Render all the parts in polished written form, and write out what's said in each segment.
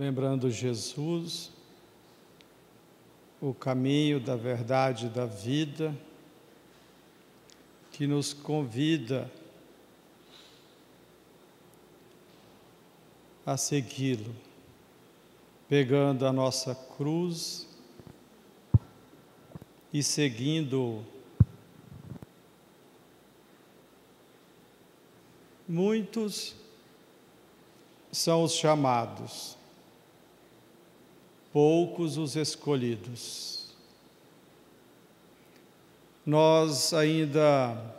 lembrando Jesus, o caminho da verdade e da vida, que nos convida a segui-lo, pegando a nossa cruz e seguindo muitos são os chamados, poucos os escolhidos. Nós ainda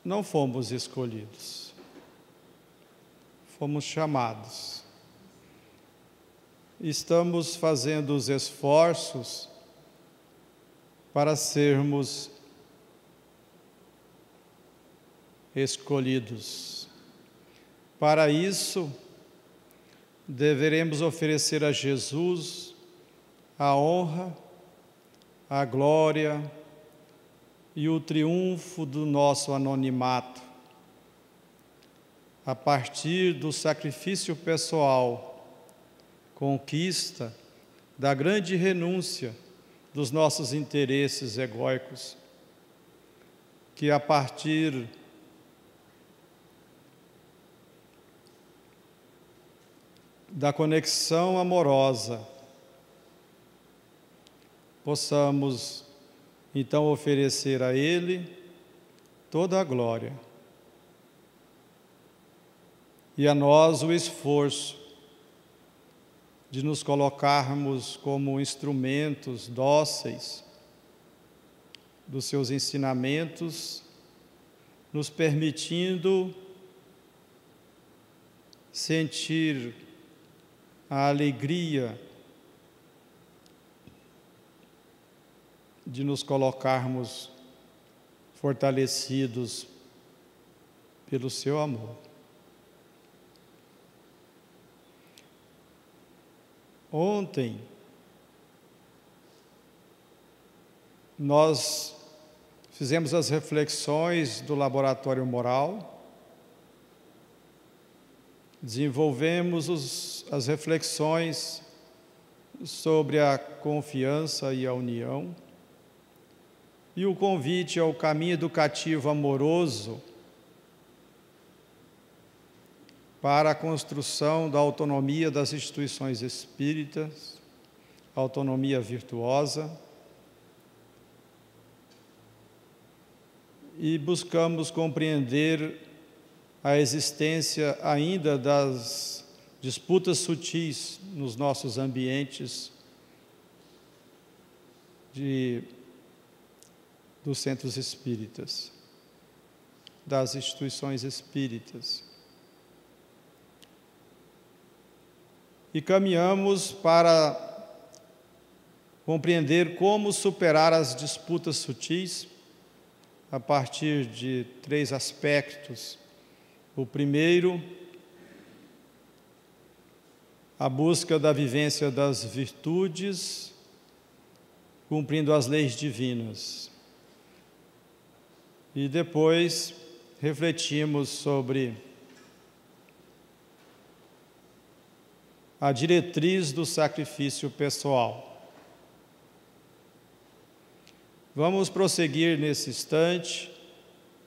não fomos escolhidos, fomos chamados. Estamos fazendo os esforços para sermos escolhidos. Para isso, deveremos oferecer a Jesus a honra, a glória e o triunfo do nosso anonimato, a partir do sacrifício pessoal, conquista da grande renúncia dos nossos interesses egóicos, que a partir da conexão amorosa, possamos então oferecer a Ele toda a glória e a nós o esforço de nos colocarmos como instrumentos dóceis dos seus ensinamentos, nos permitindo sentir a alegria de nos colocarmos fortalecidos pelo seu amor. Ontem, nós fizemos as reflexões do laboratório moral, desenvolvemos as reflexões sobre a confiança e a união, e o convite ao caminho educativo amoroso para a construção da autonomia das instituições espíritas, autonomia virtuosa, e buscamos compreender a existência ainda das disputas sutis nos nossos ambientes dos centros espíritas, das instituições espíritas. E caminhamos para compreender como superar as disputas sutis a partir de 3 aspectos. O primeiro, a busca da vivência das virtudes, cumprindo as leis divinas. E depois refletimos sobre a diretriz do sacrifício pessoal. Vamos prosseguir nesse instante,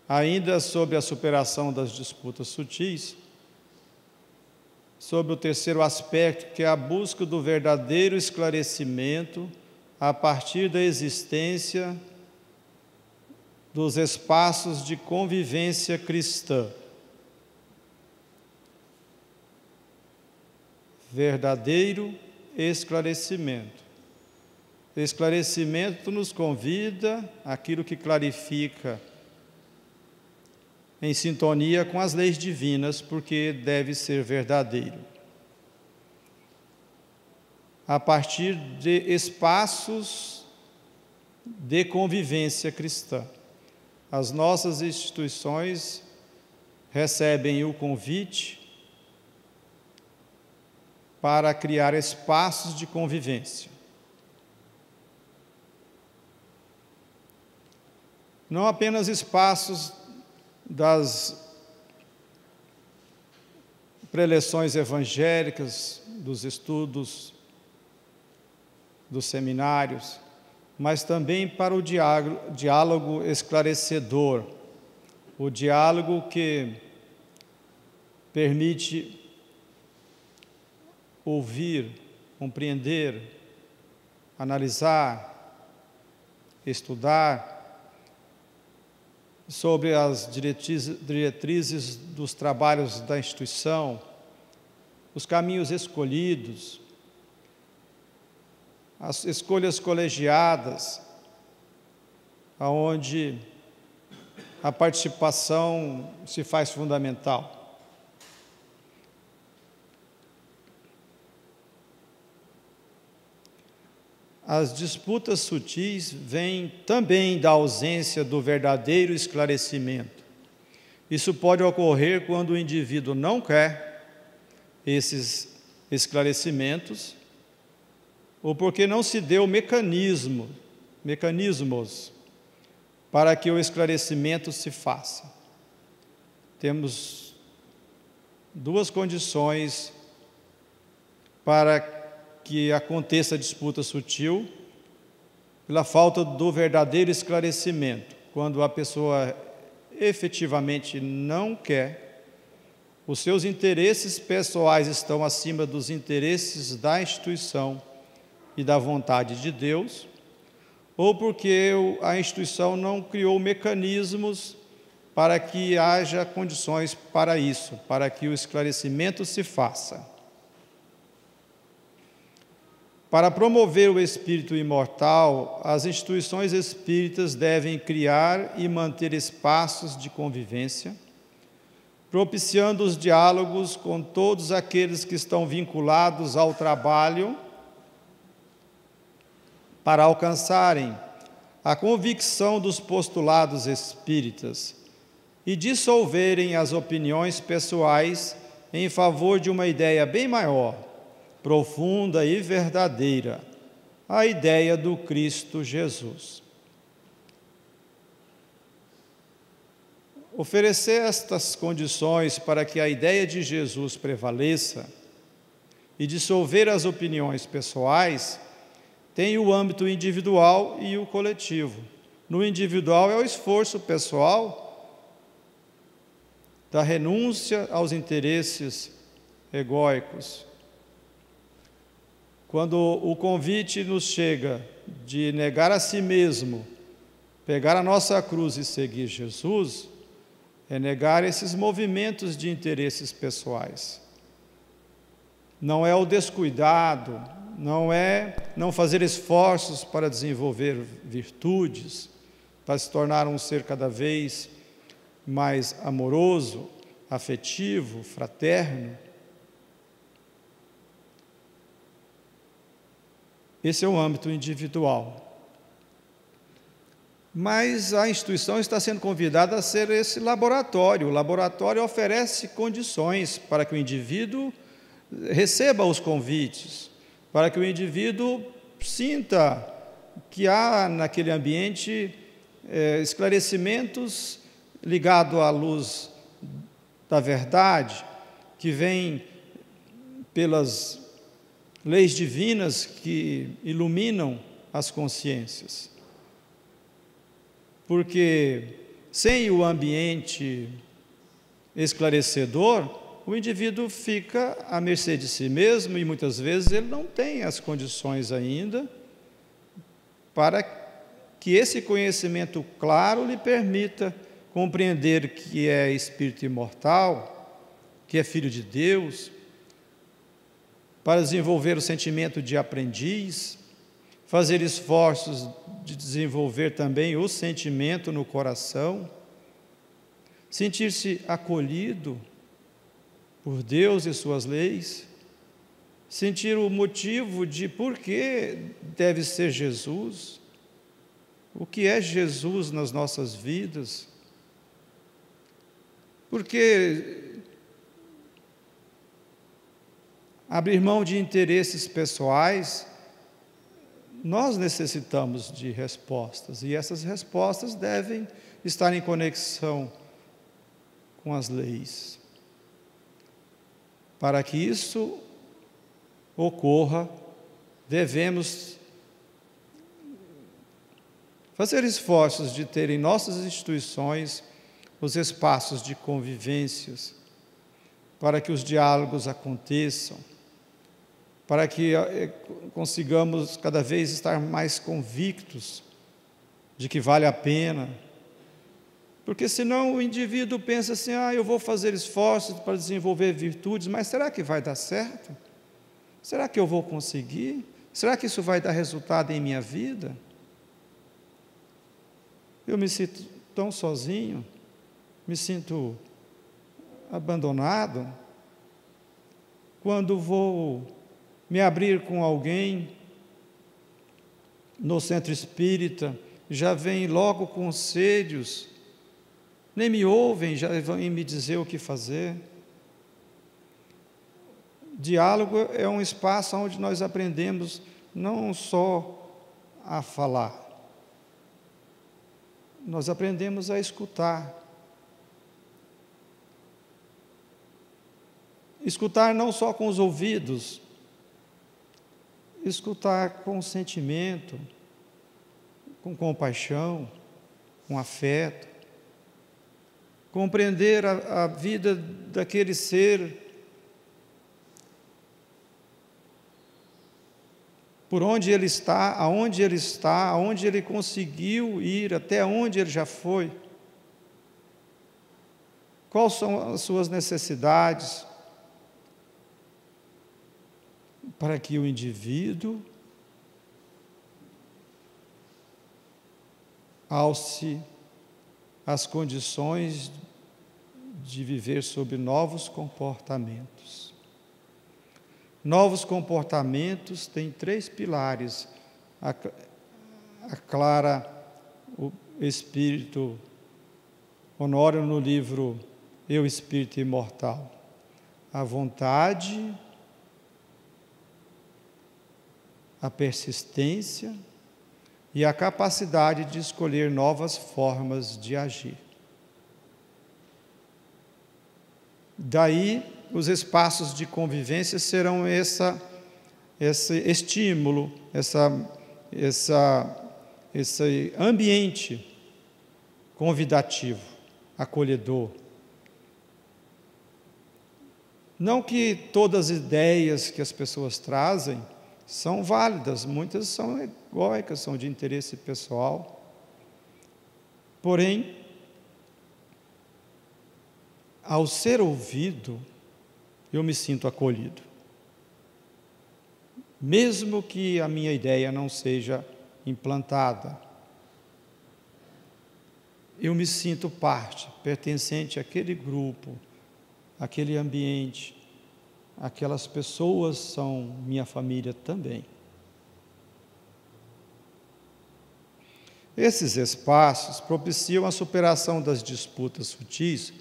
ainda sobre a superação das disputas sutis, sobre o terceiro aspecto, que é a busca do verdadeiro esclarecimento a partir da existência dos espaços de convivência cristã. Verdadeiro esclarecimento. Esclarecimento nos convida àquilo que clarifica em sintonia com as leis divinas, porque deve ser verdadeiro. A partir de espaços de convivência cristã. As nossas instituições recebem o convite para criar espaços de convivência. Não apenas espaços das preleções evangélicas, dos estudos, dos seminários, mas também para o diálogo esclarecedor, o diálogo que permite ouvir, compreender, analisar, estudar sobre as diretrizes dos trabalhos da instituição, os caminhos escolhidos, as escolhas colegiadas, onde a participação se faz fundamental. As disputas sutis vêm também da ausência do verdadeiro esclarecimento. Isso pode ocorrer quando o indivíduo não quer esses esclarecimentos, ou porque não se deu mecanismos para que o esclarecimento se faça. Temos duas condições para que aconteça a disputa sutil: pela falta do verdadeiro esclarecimento, quando a pessoa efetivamente não quer, os seus interesses pessoais estão acima dos interesses da instituição e da vontade de Deus, ou porque a instituição não criou mecanismos para que haja condições para isso, para que o esclarecimento se faça. Para promover o espírito imortal, as instituições espíritas devem criar e manter espaços de convivência, propiciando os diálogos com todos aqueles que estão vinculados ao trabalho, para alcançarem a convicção dos postulados espíritas e dissolverem as opiniões pessoais em favor de uma ideia bem maior, profunda e verdadeira, a ideia do Cristo Jesus. Oferecer estas condições para que a ideia de Jesus prevaleça e dissolver as opiniões pessoais tem o âmbito individual e o coletivo. No individual é o esforço pessoal da renúncia aos interesses egóicos. Quando o convite nos chega de negar a si mesmo, pegar a nossa cruz e seguir Jesus, é negar esses movimentos de interesses pessoais. Não é o descuidado, não é não fazer esforços para desenvolver virtudes, para se tornar um ser cada vez mais amoroso, afetivo, fraterno. Esse é o âmbito individual. Mas a instituição está sendo convidada a ser esse laboratório. O laboratório oferece condições para que o indivíduo receba os convites, para que o indivíduo sinta que há naquele ambiente esclarecimentos ligados à luz da verdade, que vem pelas leis divinas que iluminam as consciências. Porque sem o ambiente esclarecedor, o indivíduo fica à mercê de si mesmo e muitas vezes ele não tem as condições ainda para que esse conhecimento claro lhe permita compreender que é espírito imortal, que é filho de Deus, para desenvolver o sentimento de aprendiz, fazer esforços de desenvolver também o sentimento no coração, sentir-se acolhido por Deus e suas leis, sentir o motivo de por que deve ser Jesus, o que é Jesus nas nossas vidas, porque abrir mão de interesses pessoais, nós necessitamos de respostas, e essas respostas devem estar em conexão com as leis. Para que isso ocorra, devemos fazer esforços de ter em nossas instituições os espaços de convivências, para que os diálogos aconteçam, para que consigamos cada vez estar mais convictos de que vale a pena. Porque senão o indivíduo pensa assim, eu vou fazer esforços para desenvolver virtudes, mas será que vai dar certo? Será que eu vou conseguir? Será que isso vai dar resultado em minha vida? Eu me sinto tão sozinho, me sinto abandonado. Quando vou me abrir com alguém no centro espírita, já vem logo conselhos, nem me ouvem, já vão me dizer o que fazer. Diálogo é um espaço onde nós aprendemos não só a falar, nós aprendemos a escutar. Escutar não só com os ouvidos, escutar com o sentimento, com compaixão, com afeto, compreender a vida daquele ser, por onde ele está, aonde ele conseguiu ir, até onde ele já foi, quais são as suas necessidades, para que o indivíduo alce as condições de viver sob novos comportamentos. Novos comportamentos têm 3 pilares, aclara o Espírito Honório no livro Eu, Espírito Imortal: a vontade, a persistência e a capacidade de escolher novas formas de agir. Daí, os espaços de convivência serão esse estímulo, esse ambiente convidativo, acolhedor. Não que todas as ideias que as pessoas trazem são válidas, muitas são egóicas, são de interesse pessoal. Porém, ao ser ouvido, eu me sinto acolhido. Mesmo que a minha ideia não seja implantada, eu me sinto parte, pertencente àquele grupo, àquele ambiente. Aquelas pessoas são minha família também. Esses espaços propiciam a superação das disputas sutis,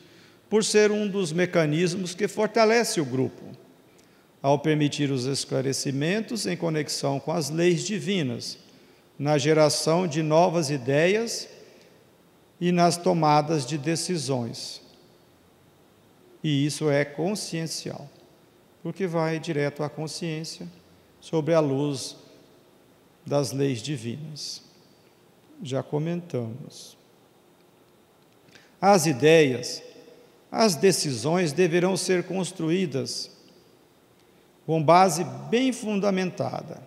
por ser um dos mecanismos que fortalece o grupo, ao permitir os esclarecimentos em conexão com as leis divinas, na geração de novas ideias e nas tomadas de decisões. E isso é consciencial, porque vai direto à consciência, sobre a luz das leis divinas. Já comentamos. As ideias, as decisões deverão ser construídas com base bem fundamentada.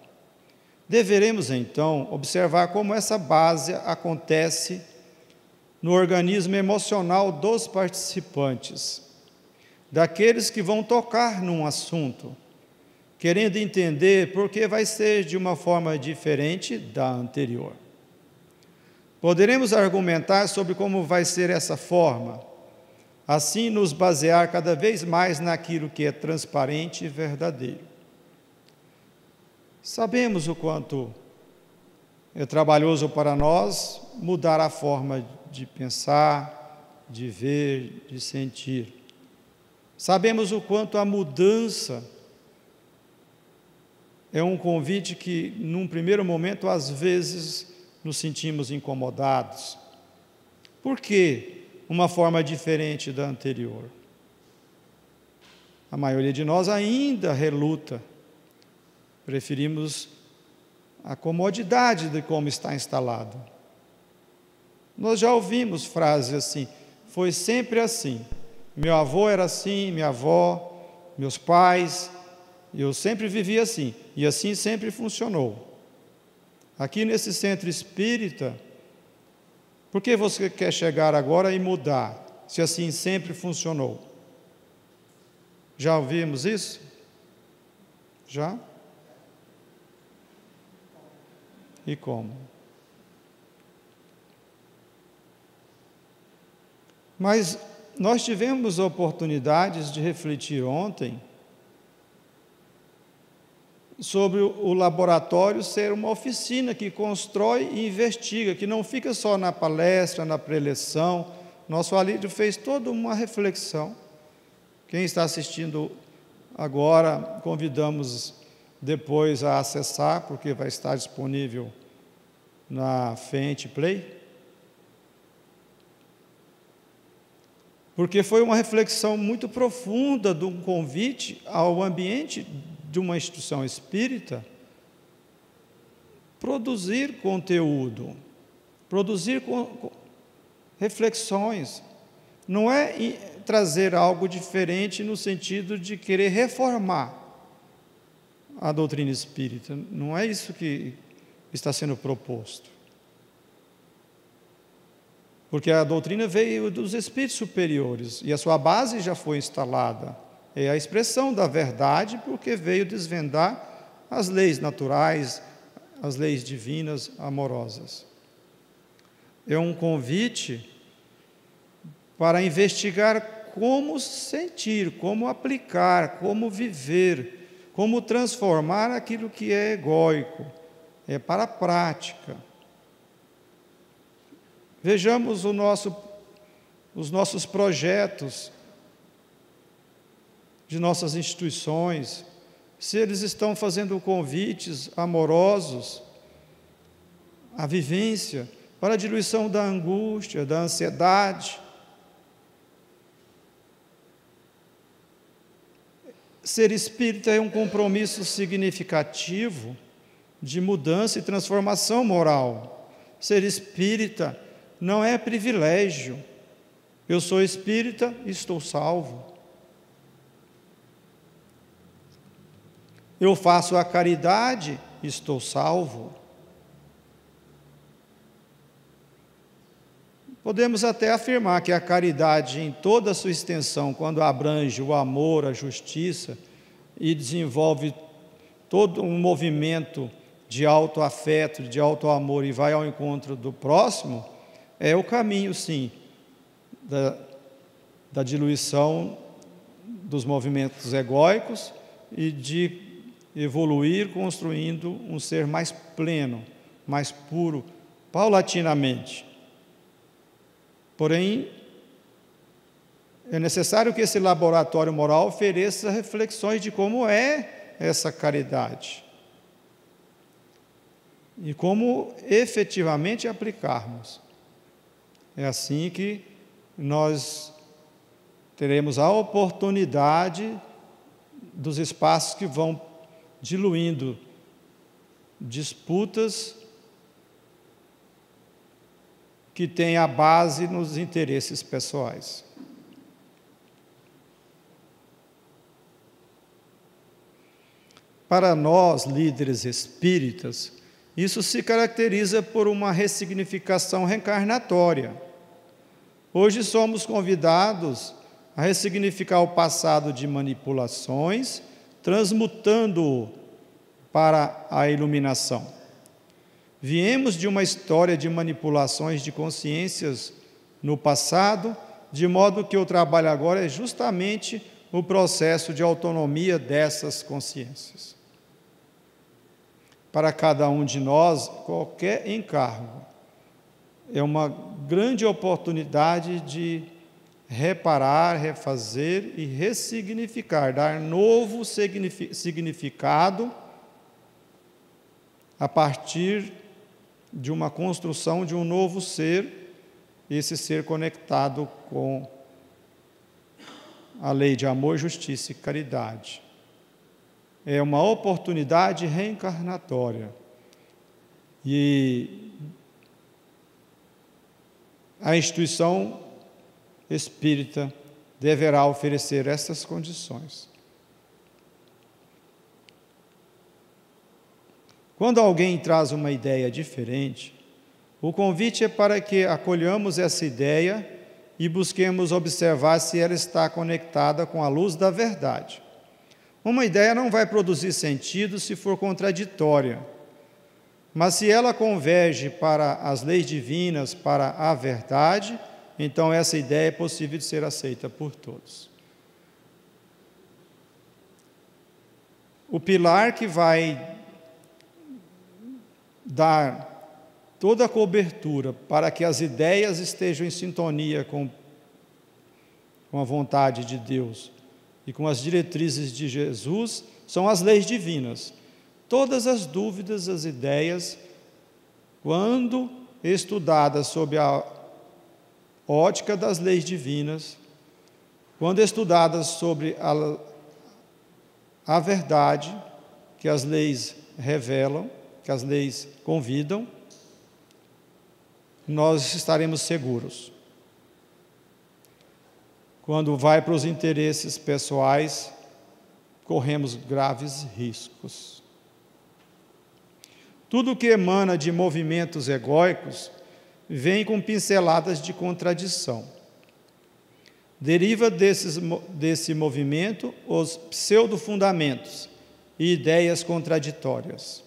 Deveremos, então, observar como essa base acontece no organismo emocional dos participantes, daqueles que vão tocar num assunto, querendo entender por que vai ser de uma forma diferente da anterior. Poderemos argumentar sobre como vai ser essa forma, assim nos basear cada vez mais naquilo que é transparente e verdadeiro. Sabemos o quanto é trabalhoso para nós mudar a forma de pensar, de ver, de sentir. Sabemos o quanto a mudança é um convite que, num primeiro momento, às vezes nos sentimos incomodados. Por que uma forma diferente da anterior? a maioria de nós ainda reluta. Preferimos a comodidade de como está instalado. Nós já ouvimos frases assim: foi sempre assim. Meu avô era assim, minha avó, meus pais, eu sempre vivi assim, e assim sempre funcionou. Aqui nesse centro espírita, por que você quer chegar agora e mudar, se assim sempre funcionou? Já ouvimos isso? Já? E como? Mas nós tivemos oportunidades de refletir ontem sobre o laboratório ser uma oficina que constrói e investiga, que não fica só na palestra, na preleção. Nosso alídio fez toda uma reflexão. Quem está assistindo agora, convidamos depois a acessar, porque vai estar disponível na Fente Play. Porque foi uma reflexão muito profunda de um convite ao ambiente de uma instituição espírita produzir conteúdo, produzir reflexões. Não é trazer algo diferente no sentido de querer reformar a doutrina espírita. Não é isso que está sendo proposto. Porque a doutrina veio dos espíritos superiores e a sua base já foi instalada. É a expressão da verdade, porque veio desvendar as leis naturais, as leis divinas, amorosas. É um convite para investigar como sentir, como aplicar, como viver, como transformar aquilo que é egóico. É para a prática. Vejamos os nossos projetos de nossas instituições, se eles estão fazendo convites amorosos à vivência, para a diluição da angústia, da ansiedade. Ser espírita é um compromisso significativo de mudança e transformação moral. Ser espírita não é privilégio. Eu sou espírita e estou salvo. Eu faço a caridade e estou salvo. Podemos até afirmar que a caridade, em toda a sua extensão, quando abrange o amor, a justiça e desenvolve todo um movimento de autoafeto, de autoamor e vai ao encontro do próximo, é o caminho, sim, da diluição dos movimentos egóicos e de evoluir construindo um ser mais pleno, mais puro, paulatinamente. Porém, é necessário que esse laboratório moral ofereça reflexões de como é essa caridade e como efetivamente aplicarmos. É assim que nós teremos a oportunidade dos espaços que vão diluindo disputas que têm a base nos interesses pessoais. Para nós, líderes espíritas, isso se caracteriza por uma ressignificação reencarnatória. Hoje somos convidados a ressignificar o passado de manipulações, transmutando-o para a iluminação. Viemos de uma história de manipulações de consciências no passado, de modo que o trabalho agora é justamente o processo de autonomia dessas consciências. Para cada um de nós, qualquer encargo é uma grande oportunidade de reparar, refazer e ressignificar, dar novo significado a partir de uma construção de um novo ser, esse ser conectado com a lei de amor, justiça e caridade. É uma oportunidade reencarnatória. E a instituição espírita deverá oferecer essas condições. Quando alguém traz uma ideia diferente, o convite é para que acolhamos essa ideia e busquemos observar se ela está conectada com a luz da verdade. Uma ideia não vai produzir sentido se for contraditória, mas se ela converge para as leis divinas, para a verdade, então essa ideia é possível de ser aceita por todos. O pilar que vai dar toda a cobertura para que as ideias estejam em sintonia com a vontade de Deus e com as diretrizes de Jesus são as leis divinas. Todas as dúvidas, as ideias, quando estudadas sob a ótica das leis divinas, quando estudadas sobre a verdade que as leis revelam, que as leis convidam, nós estaremos seguros. Quando vai para os interesses pessoais, corremos graves riscos. Tudo que emana de movimentos egóicos vem com pinceladas de contradição. Deriva desse movimento os pseudo-fundamentos e ideias contraditórias.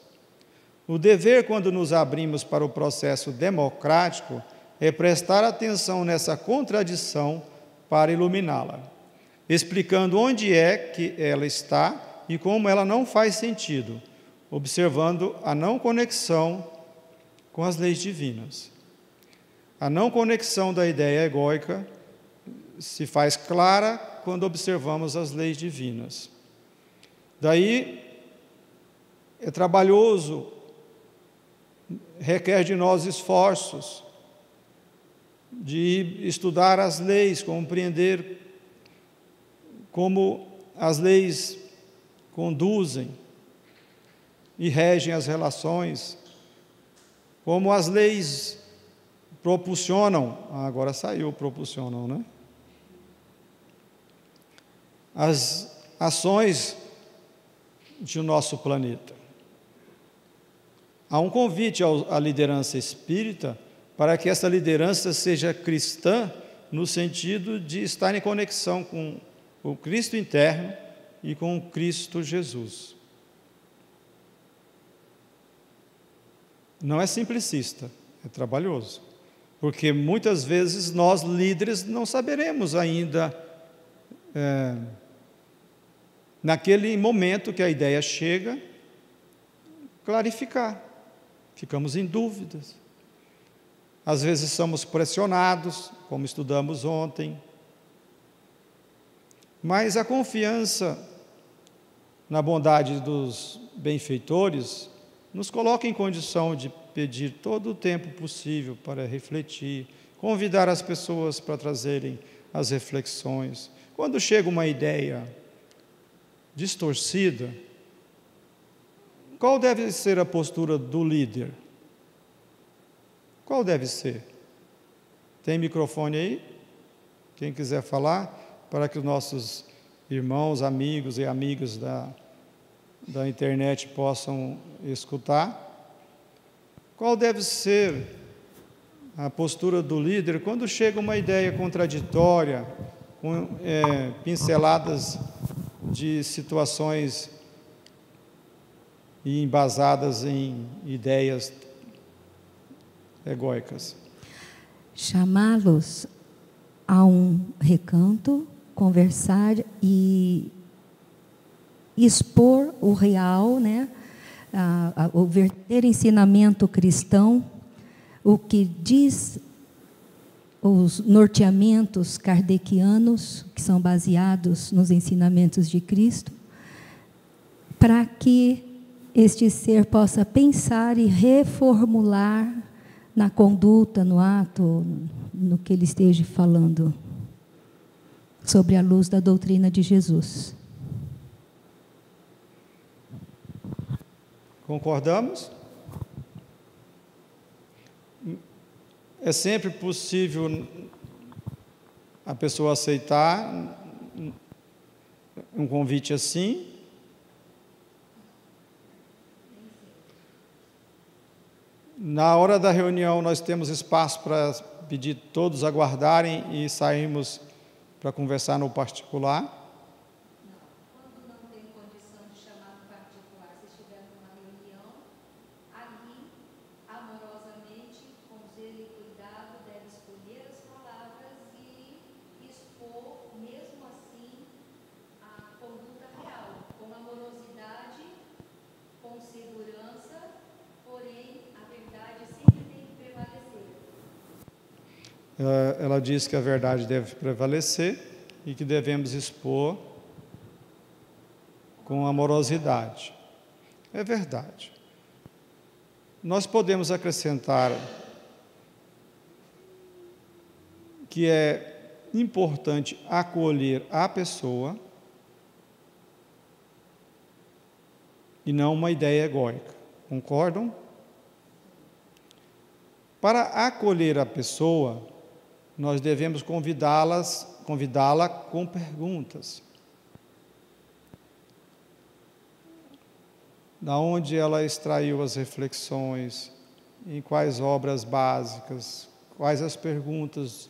O dever, quando nos abrimos para o processo democrático, é prestar atenção nessa contradição para iluminá-la, explicando onde é que ela está e como ela não faz sentido, observando a não conexão com as leis divinas. A não conexão da ideia egóica se faz clara quando observamos as leis divinas. Daí é trabalhoso, requer de nós esforços de estudar as leis, compreender como as leis conduzem e regem as relações, como as leis propulsionam, agora saiu propulsionam, né? As ações de nosso planeta. Há um convite à liderança espírita para que essa liderança seja cristã no sentido de estar em conexão com o Cristo interno e com o Cristo Jesus. Não é simplicista, é trabalhoso, porque muitas vezes nós líderes não saberemos ainda, naquele momento que a ideia chega, clarificar. Ficamos em dúvidas. Às vezes somos pressionados, como estudamos ontem. Mas a confiança na bondade dos benfeitores nos coloca em condição de pedir todo o tempo possível para refletir, convidar as pessoas para trazerem as reflexões. Quando chega uma ideia distorcida, qual deve ser a postura do líder? Qual deve ser? Tem microfone aí? Quem quiser falar, para que os nossos irmãos, amigos e amigas da internet possam escutar. Qual deve ser a postura do líder quando chega uma ideia contraditória, com pinceladas de situações e embasadas em ideias egóicas? Chamá-los a um recanto, conversar e expor o real, né? O verdadeiro ensinamento cristão, o que diz os norteamentos kardecianos, que são baseados nos ensinamentos de Cristo, para que este ser possa pensar e reformular na conduta, no ato, no que ele esteja falando sobre a luz da doutrina de Jesus. Concordamos? É sempre possível a pessoa aceitar um convite assim? Na hora da reunião, nós temos espaço para pedir todos aguardarem e sairmos para conversar no particular? Não, quando não tem condição de chamar no particular, se estiver numa reunião, ali, amorosamente, com zelo e cuidado, deve escolher as palavras e expor, mesmo assim, a conduta real, com amorosidade, com segurança, porém, a verdade sempre tem que prevalecer. Ela diz que a verdade deve prevalecer e que devemos expor com amorosidade. É verdade. Nós podemos acrescentar que é importante acolher a pessoa e não uma ideia egóica. Concordam? Para acolher a pessoa, nós devemos convidá-la com perguntas. Da onde ela extraiu as reflexões, em quais obras básicas, quais as perguntas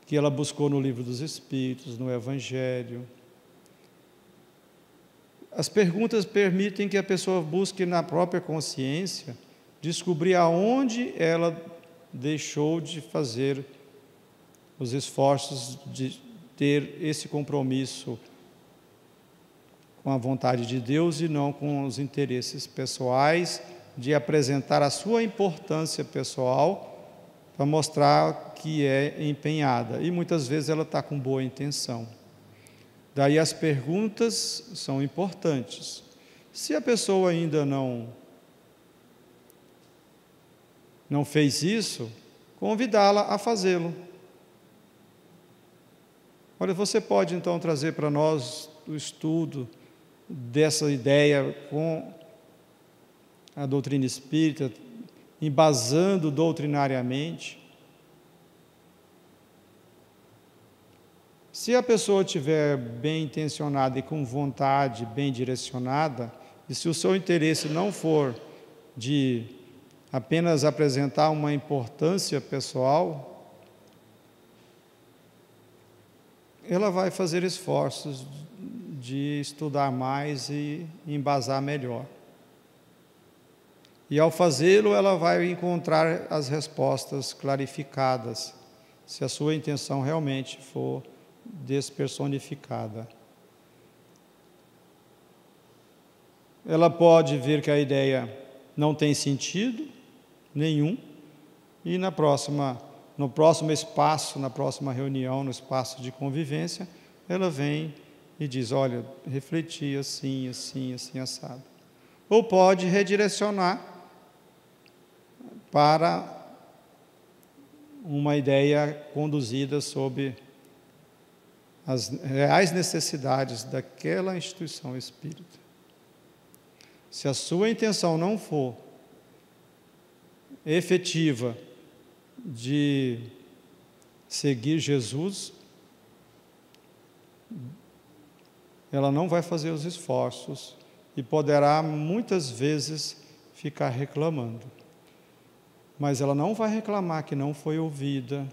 que ela buscou no Livro dos Espíritos, no Evangelho. As perguntas permitem que a pessoa busque na própria consciência descobrir aonde ela deixou de fazer os esforços de ter esse compromisso com a vontade de Deus e não com os interesses pessoais, de apresentar a sua importância pessoal para mostrar que é empenhada. E muitas vezes ela está com boa intenção. Daí as perguntas são importantes. Se a pessoa ainda não fez isso, convidá-la a fazê-lo. Olha, você pode então trazer para nós o estudo dessa ideia com a doutrina espírita, embasando doutrinariamente. Se a pessoa estiver bem intencionada e com vontade bem direcionada, e se o seu interesse não for de apenas apresentar uma importância pessoal, ela vai fazer esforços de estudar mais e embasar melhor. E ao fazê-lo, ela vai encontrar as respostas clarificadas, se a sua intenção realmente for despersonificada. Ela pode ver que a ideia não tem sentido nenhum, e no próximo espaço, na próxima reunião, no espaço de convivência, ela vem e diz, olha, refleti assim, assim, assim, assado. Ou pode redirecionar para uma ideia conduzida sob as reais necessidades daquela instituição espírita. Se a sua intenção não for efetiva de seguir Jesus, ela não vai fazer os esforços e poderá muitas vezes ficar reclamando. Mas ela não vai reclamar que não foi ouvida,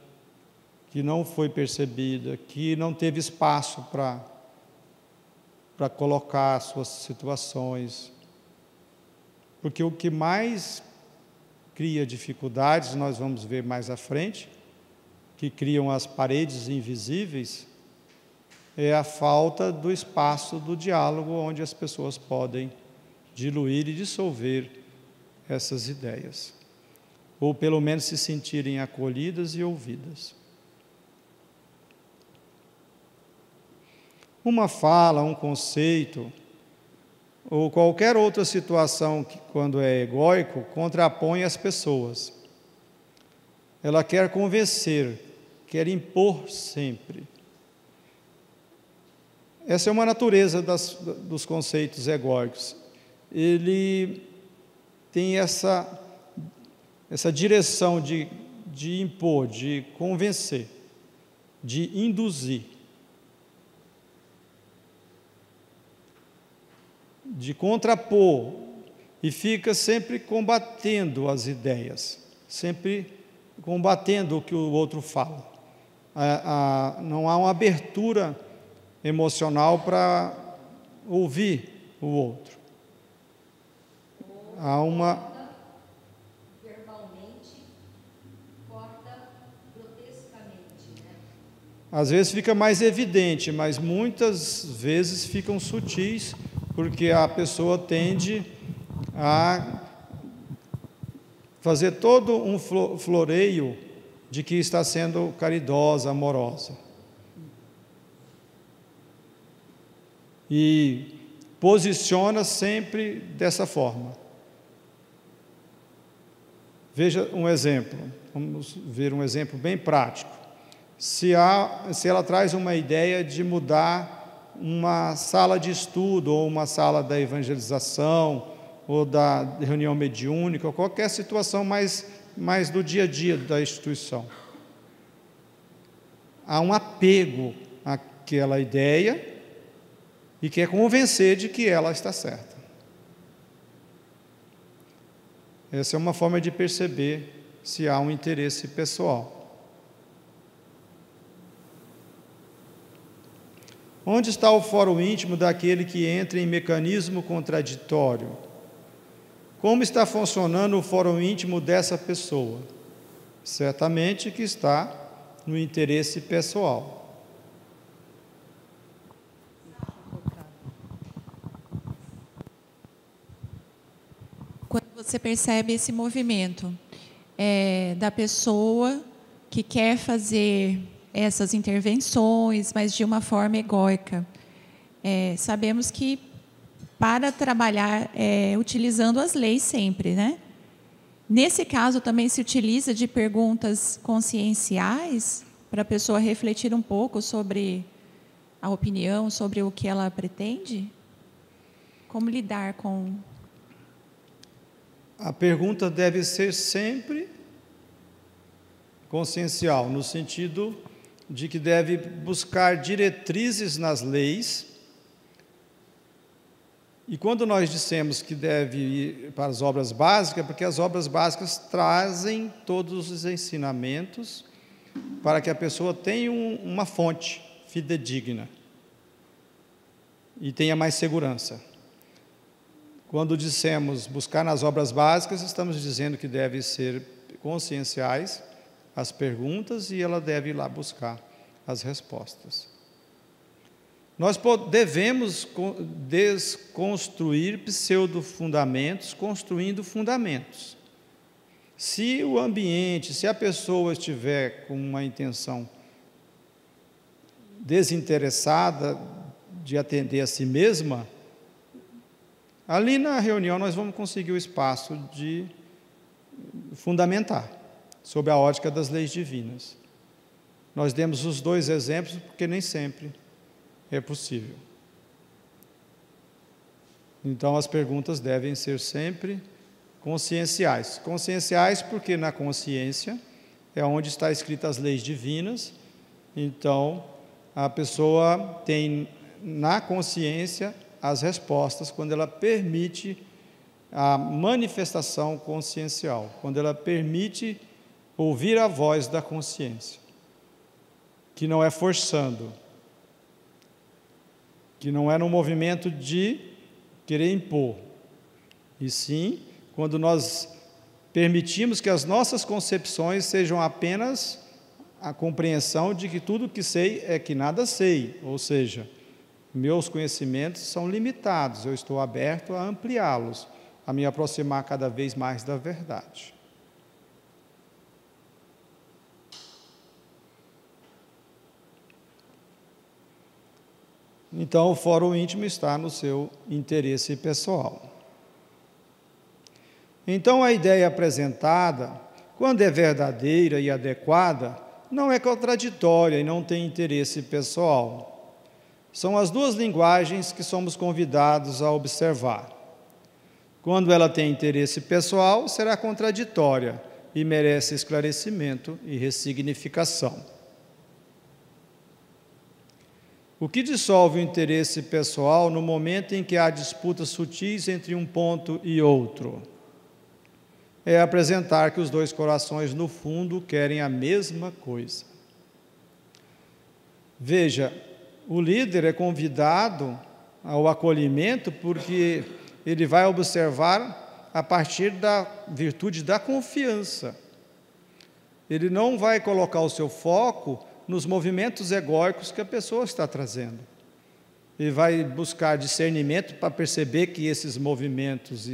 que não foi percebida, que não teve espaço para colocar suas situações. Porque o que mais cria dificuldades, nós vamos ver mais à frente, que criam as paredes invisíveis, é a falta do espaço do diálogo, onde as pessoas podem diluir e dissolver essas ideias, ou pelo menos se sentirem acolhidas e ouvidas. Uma fala, um conceito, ou qualquer outra situação que, quando é egóico, contrapõe as pessoas. Ela quer convencer, quer impor sempre. Essa é uma natureza dos conceitos egóicos. Ele tem essa direção de impor, de convencer, de induzir, de contrapor, e fica sempre combatendo as ideias, sempre combatendo o que o outro fala. Não há uma abertura emocional para ouvir o outro. Há uma... verbalmente, corta grotescamente, né? Às vezes fica mais evidente, mas muitas vezes ficam sutis, porque a pessoa tende a fazer todo um floreio de que está sendo caridosa, amorosa. E posiciona sempre dessa forma. Veja um exemplo, vamos ver um exemplo bem prático. Se ela traz uma ideia de mudar uma sala de estudo, ou uma sala da evangelização, ou da reunião mediúnica, ou qualquer situação mais do dia a dia da instituição, há um apego àquela ideia e quer convencer de que ela está certa. Essa é uma forma de perceber se há um interesse pessoal. Onde está o fórum íntimo daquele que entra em mecanismo contraditório? Como está funcionando o fórum íntimo dessa pessoa? Certamente que está no interesse pessoal. Quando você percebe esse movimento da pessoa que quer fazer essas intervenções, mas de uma forma egóica, sabemos que para trabalhar utilizando as leis sempre, né? Nesse caso também se utiliza de perguntas conscienciais para a pessoa refletir um pouco sobre a opinião, sobre o que ela pretende? Como lidar com... A pergunta deve ser sempre consciencial, no sentido de que deve buscar diretrizes nas leis. E quando nós dissemos que deve ir para as obras básicas, porque as obras básicas trazem todos os ensinamentos para que a pessoa tenha uma fonte fidedigna e tenha mais segurança. Quando dissemos buscar nas obras básicas, estamos dizendo que deve ser conscienciais as perguntas e ela deve ir lá buscar as respostas. Nós devemos desconstruir pseudo-fundamentos, construindo fundamentos. Se o ambiente, se a pessoa estiver com uma intenção desinteressada de atender a si mesma, ali na reunião nós vamos conseguir o espaço de fundamentar, sob a ótica das leis divinas. Nós demos os dois exemplos, porque nem sempre é possível. Então, as perguntas devem ser sempre conscienciais. Conscienciais porque na consciência é onde está escritas as leis divinas. Então, a pessoa tem na consciência as respostas quando ela permite a manifestação consciencial, quando ela permite ouvir a voz da consciência, que não é forçando, que não é no movimento de querer impor, e sim quando nós permitimos que as nossas concepções sejam apenas a compreensão de que tudo que sei é que nada sei, ou seja, meus conhecimentos são limitados, eu estou aberto a ampliá-los, a me aproximar cada vez mais da verdade. Então, o fórum íntimo está no seu interesse pessoal. Então, a ideia apresentada, quando é verdadeira e adequada, não é contraditória e não tem interesse pessoal. São as duas linguagens que somos convidados a observar. Quando ela tem interesse pessoal, será contraditória e merece esclarecimento e ressignificação. O que dissolve o interesse pessoal no momento em que há disputas sutis entre um ponto e outro? É apresentar que os dois corações, no fundo, querem a mesma coisa. Veja, o líder é convidado ao acolhimento porque ele vai observar a partir da virtude da confiança. Ele não vai colocar o seu foco nos movimentos egóicos que a pessoa está trazendo. Ele vai buscar discernimento para perceber que esses movimentos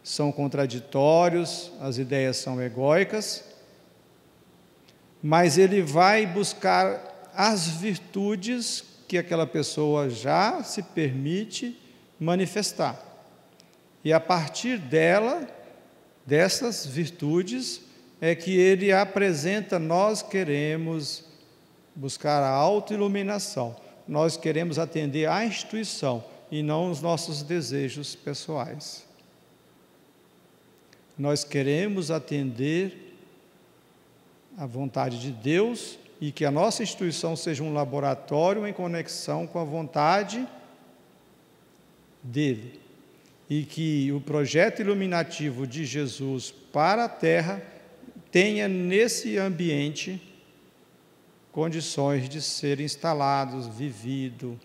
são contraditórios, as ideias são egóicas, mas ele vai buscar as virtudes que aquela pessoa já se permite manifestar. E a partir dessas virtudes, é que ele apresenta: nós queremos buscar a autoiluminação, nós queremos atender à instituição e não os nossos desejos pessoais. Nós queremos atender à vontade de Deus e que a nossa instituição seja um laboratório em conexão com a vontade dele. E que o projeto iluminativo de Jesus para a Terra tenha nesse ambiente condições de ser instalado, vivido,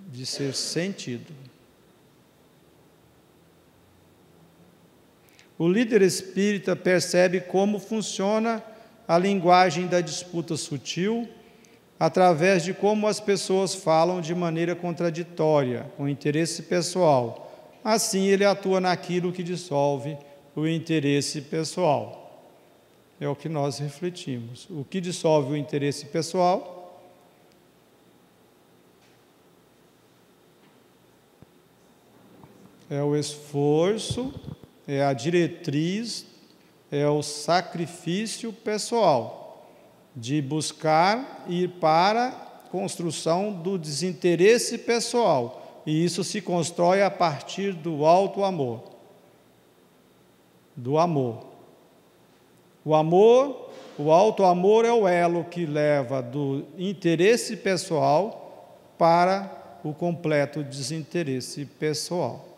de ser sentido. O líder espírita percebe como funciona a linguagem da disputa sutil, através de como as pessoas falam de maneira contraditória, com interesse pessoal. Assim, ele atua naquilo que dissolve o interesse pessoal. É o que nós refletimos. O que dissolve o interesse pessoal? É o esforço, é a diretriz, é o sacrifício pessoal, de buscar ir para a construção do desinteresse pessoal. E isso se constrói a partir do alto amor. Do amor. O alto amor é o elo que leva do interesse pessoal para o completo desinteresse pessoal.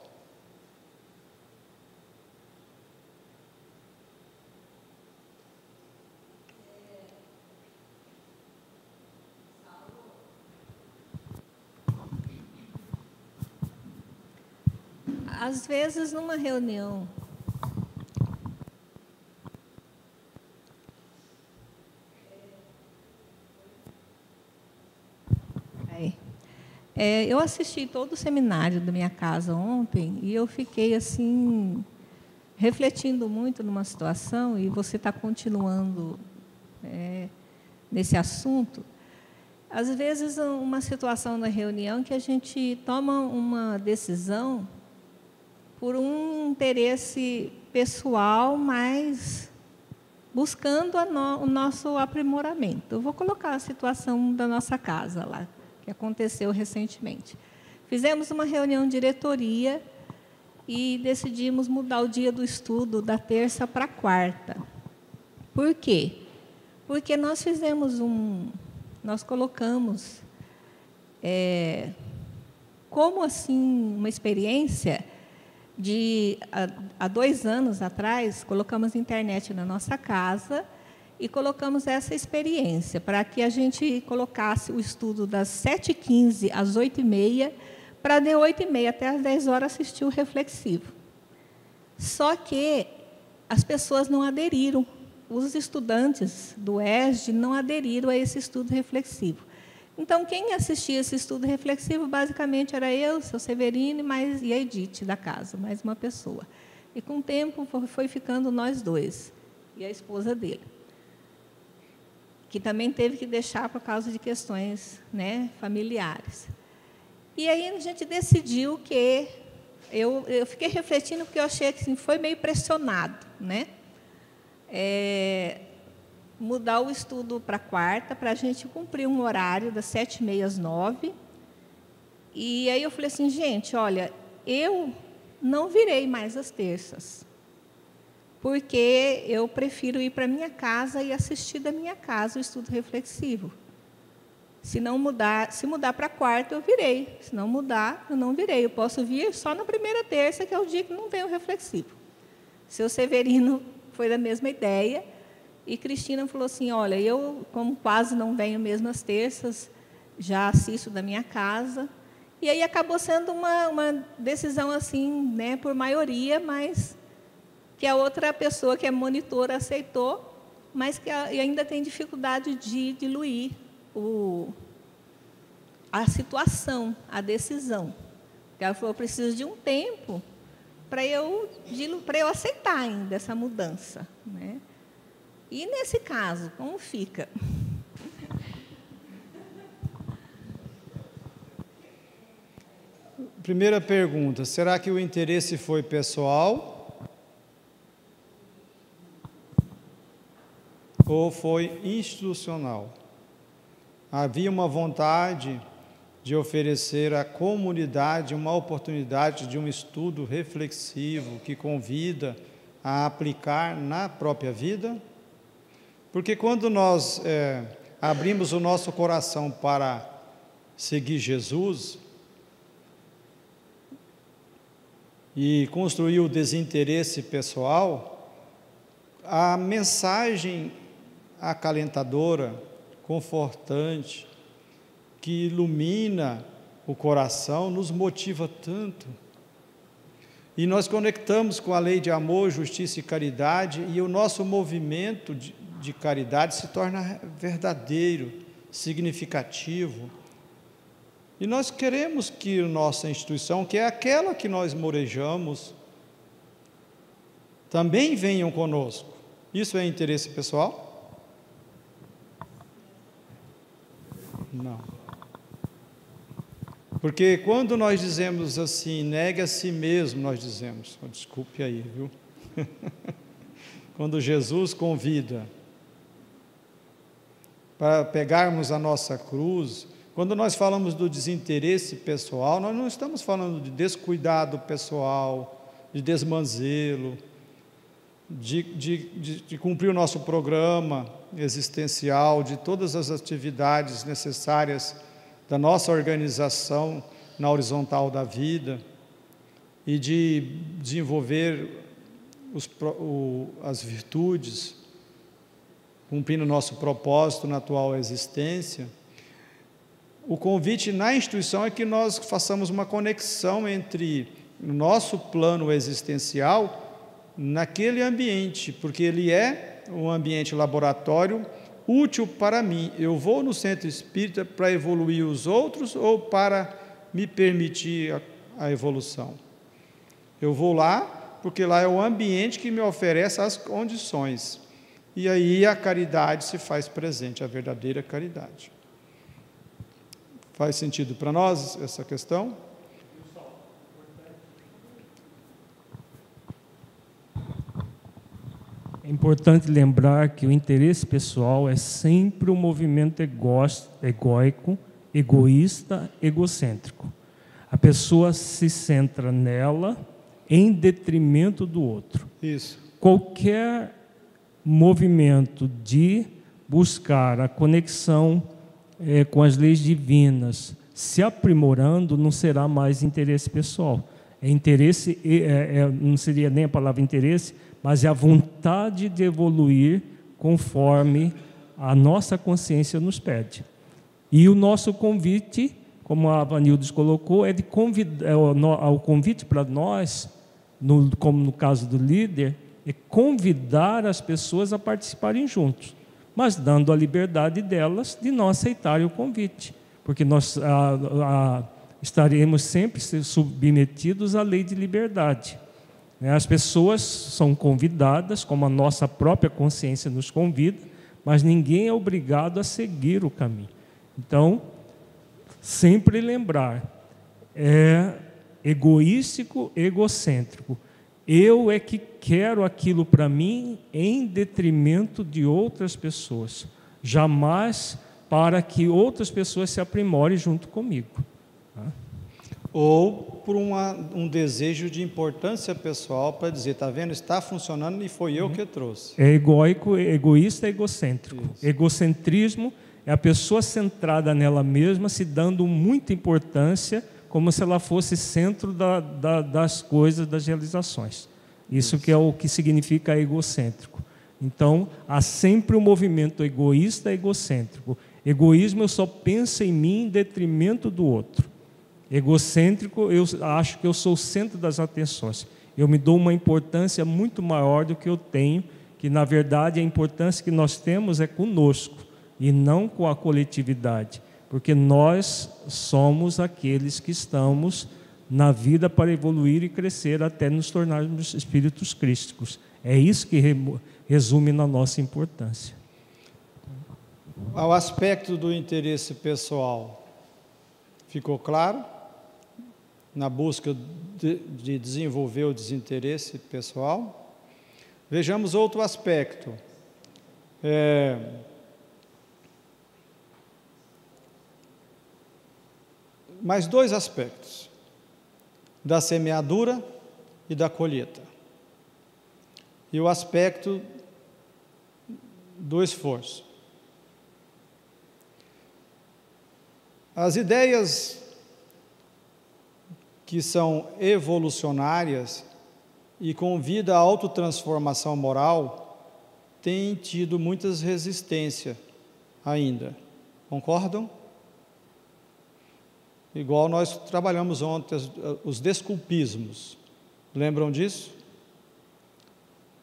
Às vezes, numa reunião, eu assisti todo o seminário da minha casa ontem e eu fiquei assim, refletindo muito numa situação, e você está continuando nesse assunto. Às vezes, uma situação na reunião que a gente toma uma decisão por um interesse pessoal, mas buscando o nosso aprimoramento. Eu vou colocar a situação da nossa casa lá, que aconteceu recentemente. Fizemos uma reunião de diretoria e decidimos mudar o dia do estudo da terça para a quarta. Por quê? Porque nós colocamos como assim uma experiência de há 2 anos atrás, colocamos internet na nossa casa e colocamos essa experiência para que a gente colocasse o estudo das 7h15 às 8h30, para de 8h30 até às 10 horas assistir o reflexivo. Só que as pessoas não aderiram, os estudantes do ESD não aderiram a esse estudo reflexivo. Então, quem assistia esse estudo reflexivo, basicamente, era eu, o seu Severino e a Edith da casa, mais uma pessoa. E, com o tempo, foi ficando nós dois, e a esposa dele, que também teve que deixar por causa de questões familiares. E aí a gente decidiu que... Eu fiquei refletindo, porque eu achei que assim, foi meio pressionado, mudar o estudo para quarta, para a gente cumprir um horário das 7h30 às 9h. E aí eu falei assim, gente, olha, eu não virei mais às terças, porque eu prefiro ir para minha casa e assistir da minha casa o estudo reflexivo. Se mudar para quarta, eu virei. Se não mudar, eu não virei. Eu posso vir só na primeira terça, que é o dia que não tem o reflexivo. Seu Severino foi da mesma ideia. E Cristina falou assim, olha, eu, como quase não venho mesmo às terças, já assisto da minha casa. E aí acabou sendo uma decisão assim, né, por maioria, mas que a outra pessoa, que é monitora, aceitou, mas que ainda tem dificuldade de diluir a situação, a decisão. Ela falou, eu preciso de um tempo para eu aceitar ainda essa mudança, né? E nesse caso, como fica? Primeira pergunta, será que o interesse foi pessoal ou foi institucional? Havia uma vontade de oferecer à comunidade uma oportunidade de um estudo reflexivo que convida a aplicar na própria vida? Porque quando nós abrimos o nosso coração para seguir Jesus e construir o desinteresse pessoal, a mensagem acalentadora, confortante, que ilumina o coração, nos motiva tanto. E nós conectamos com a lei de amor, justiça e caridade, e o nosso movimento de caridade se torna verdadeiro, significativo. E nós queremos que a nossa instituição, que é aquela que nós morejamos, também venham conosco. Isso é interesse pessoal? Não. Porque quando nós dizemos assim, negue a si mesmo, nós dizemos, desculpe aí, viu? Quando Jesus convida para pegarmos a nossa cruz, quando nós falamos do desinteresse pessoal, nós não estamos falando de descuidado pessoal, de desmanzelo, de cumprir o nosso programa existencial, de todas as atividades necessárias da nossa organização na horizontal da vida e de desenvolver as virtudes, cumprindo o nosso propósito na atual existência. O convite na instituição é que nós façamos uma conexão entre o nosso plano existencial naquele ambiente, porque ele é um ambiente laboratório útil para mim. Eu vou no centro espírita para evoluir os outros ou para me permitir a evolução? Eu vou lá porque lá é o ambiente que me oferece as condições. E aí a caridade se faz presente, a verdadeira caridade. Faz sentido para nós essa questão? É importante lembrar que o interesse pessoal é sempre um movimento egóico, egoísta, egocêntrico. A pessoa se centra nela em detrimento do outro. Isso. Qualquer movimento de buscar a conexão com as leis divinas, se aprimorando, não será mais interesse pessoal. É interesse, não seria nem a palavra interesse, mas é a vontade de evoluir conforme a nossa consciência nos pede. E o nosso convite, como a Vanildes colocou, é de convidar, o convite para nós, como no caso do líder, é convidar as pessoas a participarem juntos, mas dando a liberdade delas de não aceitarem o convite, porque nós estaremos sempre submetidos à lei de liberdade. As pessoas são convidadas, como a nossa própria consciência nos convida, mas ninguém é obrigado a seguir o caminho. Então, sempre lembrar, é egoístico, egocêntrico. Eu é que quero aquilo para mim em detrimento de outras pessoas, jamais para que outras pessoas se aprimorem junto comigo. Ou por um desejo de importância pessoal para dizer, está vendo, está funcionando e foi eu que trouxe. É egoico, egoísta e egocêntrico. Isso. Egocentrismo é a pessoa centrada nela mesma, se dando muita importância, como se ela fosse centro das coisas, das realizações. Isso que é o que significa egocêntrico. Então, há sempre um movimento egoísta e egocêntrico. Egoísmo, eu só penso em mim em detrimento do outro. Egocêntrico, eu acho que eu sou o centro das atenções. Eu me dou uma importância muito maior do que eu tenho, que na verdade a importância que nós temos é conosco e não com a coletividade, porque nós somos aqueles que estamos na vida para evoluir e crescer até nos tornarmos espíritos crísticos. É isso que resume na nossa importância. Ao aspecto do interesse pessoal, ficou claro? Na busca de desenvolver o desinteresse pessoal. Vejamos outro aspecto. Mais dois aspectos, da semeadura e da colheita. E o aspecto do esforço. As ideias que são evolucionárias e com vida à autotransformação moral, têm tido muitas resistências ainda. Concordam? Igual nós trabalhamos ontem, os desculpismos. Lembram disso?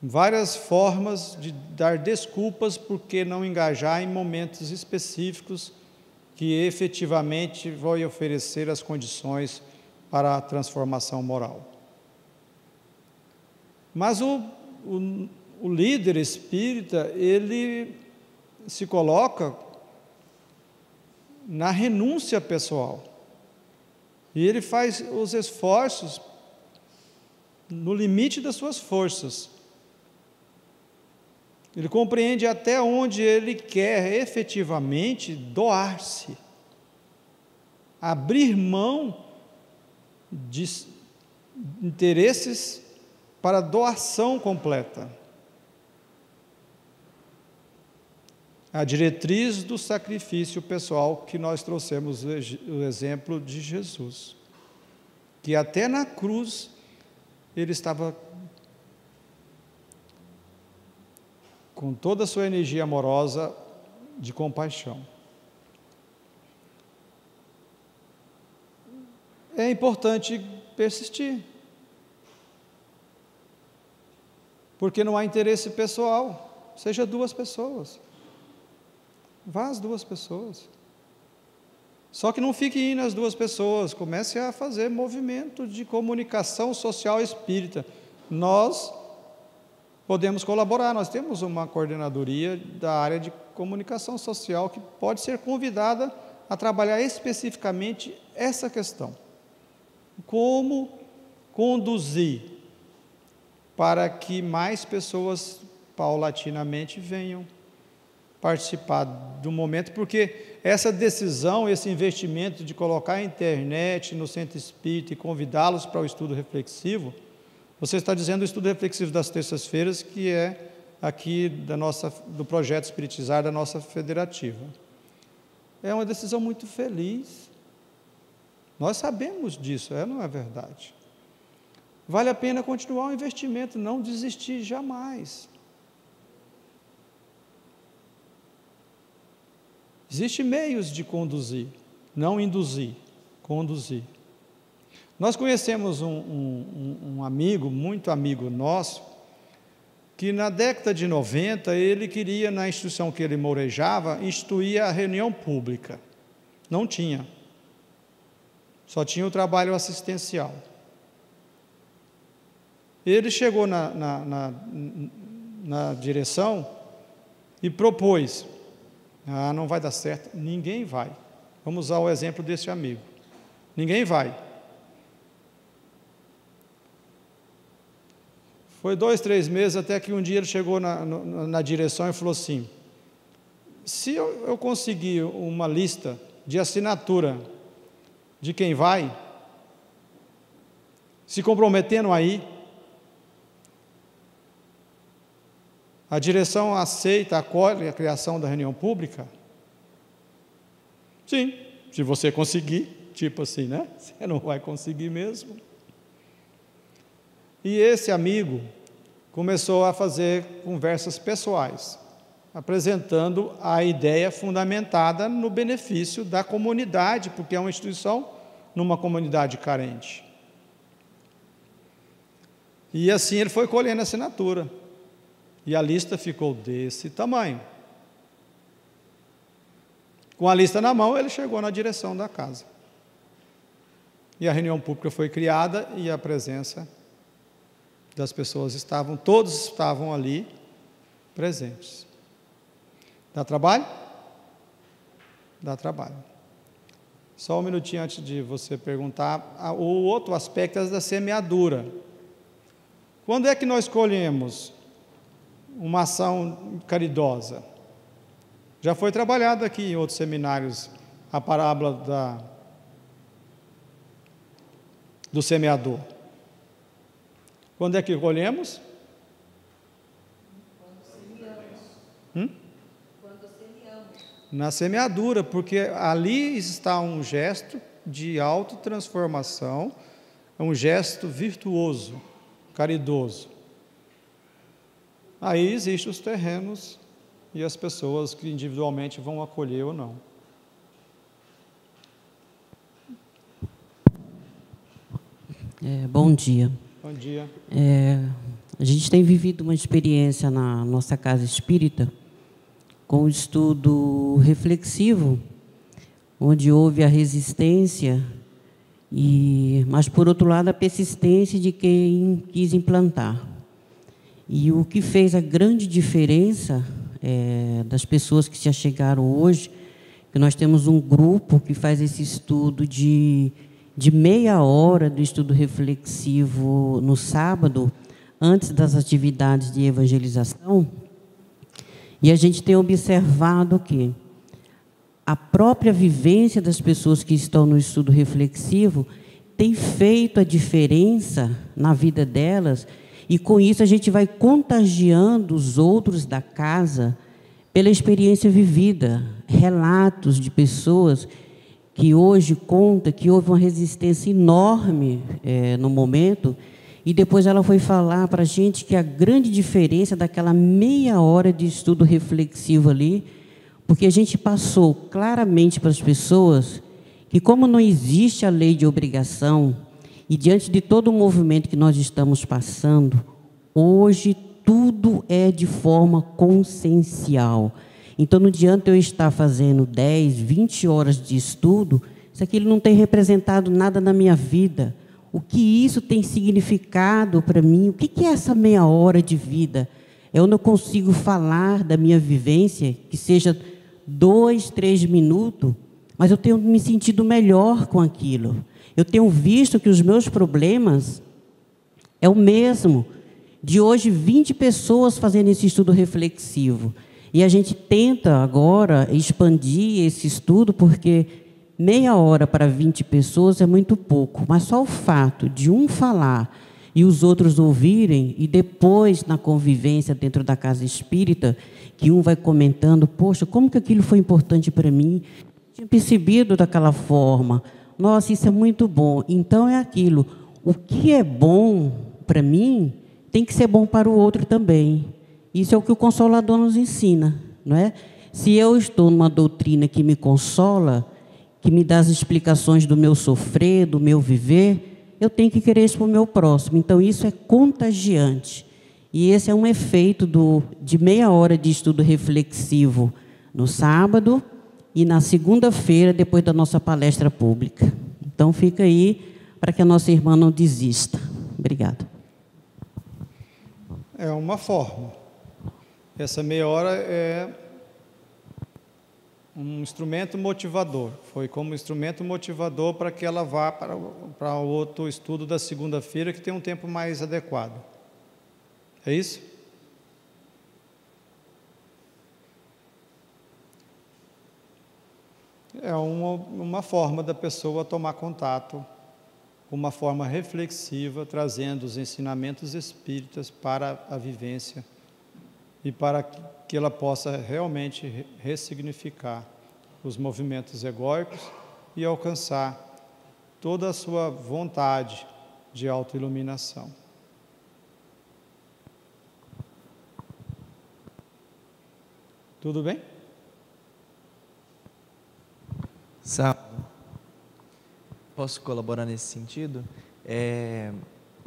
Várias formas de dar desculpas por que não engajar em momentos específicos que efetivamente vão oferecer as condições para a transformação moral. Mas o líder espírita, ele se coloca na renúncia pessoal. E ele faz os esforços no limite das suas forças. Ele compreende até onde ele quer efetivamente doar-se, abrir mão de interesses para doação completa. A diretriz do sacrifício pessoal que nós trouxemos o exemplo de Jesus, que até na cruz ele estava com toda a sua energia amorosa de compaixão. É importante persistir, porque não há interesse pessoal, seja duas pessoas, vá as duas pessoas, só que não fique indo as duas pessoas, comece a fazer movimento de comunicação social espírita. Nós podemos colaborar, nós temos uma coordenadoria da área de comunicação social que pode ser convidada a trabalhar especificamente essa questão. Como conduzir para que mais pessoas paulatinamente venham participar do momento, porque essa decisão, esse investimento de colocar a internet no centro espírita e convidá-los para o estudo reflexivo, você está dizendo o estudo reflexivo das terças-feiras, que é aqui do projeto Espiritizar da nossa federativa. É uma decisão muito feliz. Nós sabemos disso, não é verdade? Vale a pena continuar o investimento, não desistir jamais. Existem meios de conduzir, não induzir, conduzir. Nós conhecemos um amigo, muito amigo nosso, que na década de 90, ele queria, na instituição que ele morejava, instituir a reunião pública. Não tinha. Só tinha o trabalho assistencial. Ele chegou na direção e propôs: não vai dar certo, ninguém vai. Vamos usar o exemplo desse amigo. Ninguém vai. Foi 2, 3 meses, até que um dia ele chegou na direção e falou assim: se eu conseguir uma lista de assinatura de quem vai, se comprometendo aí, a direção aceita, acolhe a criação da reunião pública? Sim, se você conseguir, tipo assim, né? Você não vai conseguir mesmo. E esse amigo começou a fazer conversas pessoais, apresentando a ideia fundamentada no benefício da comunidade, porque é uma instituição numa comunidade carente. E assim ele foi colhendo a assinatura. E a lista ficou desse tamanho. Com a lista na mão, ele chegou na direção da casa. E a reunião pública foi criada e a presença das pessoas todos estavam ali presentes. Dá trabalho? Dá trabalho. Só um minutinho antes de você perguntar, o outro aspecto é da semeadura. Quando é que nós colhemos uma ação caridosa? Já foi trabalhado aqui em outros seminários a parábola do semeador. Quando é que colhemos? Quando semeamos. Na semeadura, porque ali está um gesto de autotransformação, é um gesto virtuoso, caridoso. Aí existem os terrenos e as pessoas que individualmente vão acolher ou não. Bom dia. Bom dia. A gente tem vivido uma experiência na nossa casa espírita com o estudo reflexivo, onde houve a resistência, mas, por outro lado, a persistência de quem quis implantar. E o que fez a grande diferença das pessoas que se achegaram hoje, que nós temos um grupo que faz esse estudo de meia hora do estudo reflexivo no sábado, antes das atividades de evangelização, e a gente tem observado que a própria vivência das pessoas que estão no estudo reflexivo tem feito a diferença na vida delas, e com isso a gente vai contagiando os outros da casa pela experiência vivida, relatos de pessoas que hoje conta que houve uma resistência enorme no momento, e depois ela foi falar para a gente que a grande diferença daquela meia hora de estudo reflexivo ali, porque a gente passou claramente para as pessoas que, como não existe a lei de obrigação, e diante de todo o movimento que nós estamos passando, hoje tudo é de forma consciencial. Então, não adianta eu estar fazendo 10, 20 horas de estudo, se aquilo não tem representado nada na minha vida. O que isso tem significado para mim? O que é essa meia hora de vida? Eu não consigo falar da minha vivência, que seja 2, 3 minutos, mas eu tenho me sentido melhor com aquilo. Eu tenho visto que os meus problemas é o mesmo. De hoje, 20 pessoas fazendo esse estudo reflexivo. E a gente tenta agora expandir esse estudo, porque meia hora para 20 pessoas é muito pouco. Mas só o fato de um falar e os outros ouvirem, e depois, na convivência dentro da casa espírita, que um vai comentando, poxa, como que aquilo foi importante para mim? Tinha percebido daquela forma. Nossa, isso é muito bom. Então, é aquilo. O que é bom para mim tem que ser bom para o outro também. Isso é o que o Consolador nos ensina, não é? Se eu estou numa doutrina que me consola, que me dá as explicações do meu sofrer, do meu viver, eu tenho que querer isso para o meu próximo. Então, isso é contagiante. E esse é um efeito de meia hora de estudo reflexivo no sábado e na segunda-feira, depois da nossa palestra pública. Então, fica aí para que a nossa irmã não desista. Obrigada. É uma forma. Essa meia hora é um instrumento motivador. Foi como instrumento motivador para que ela vá para o outro estudo da segunda-feira, que tem um tempo mais adequado. É isso? É uma forma da pessoa tomar contato, uma forma reflexiva, trazendo os ensinamentos espíritas para a vivência e para que ela possa realmente ressignificar os movimentos egóicos e alcançar toda a sua vontade de autoiluminação. Tudo bem? Sabe, posso colaborar nesse sentido?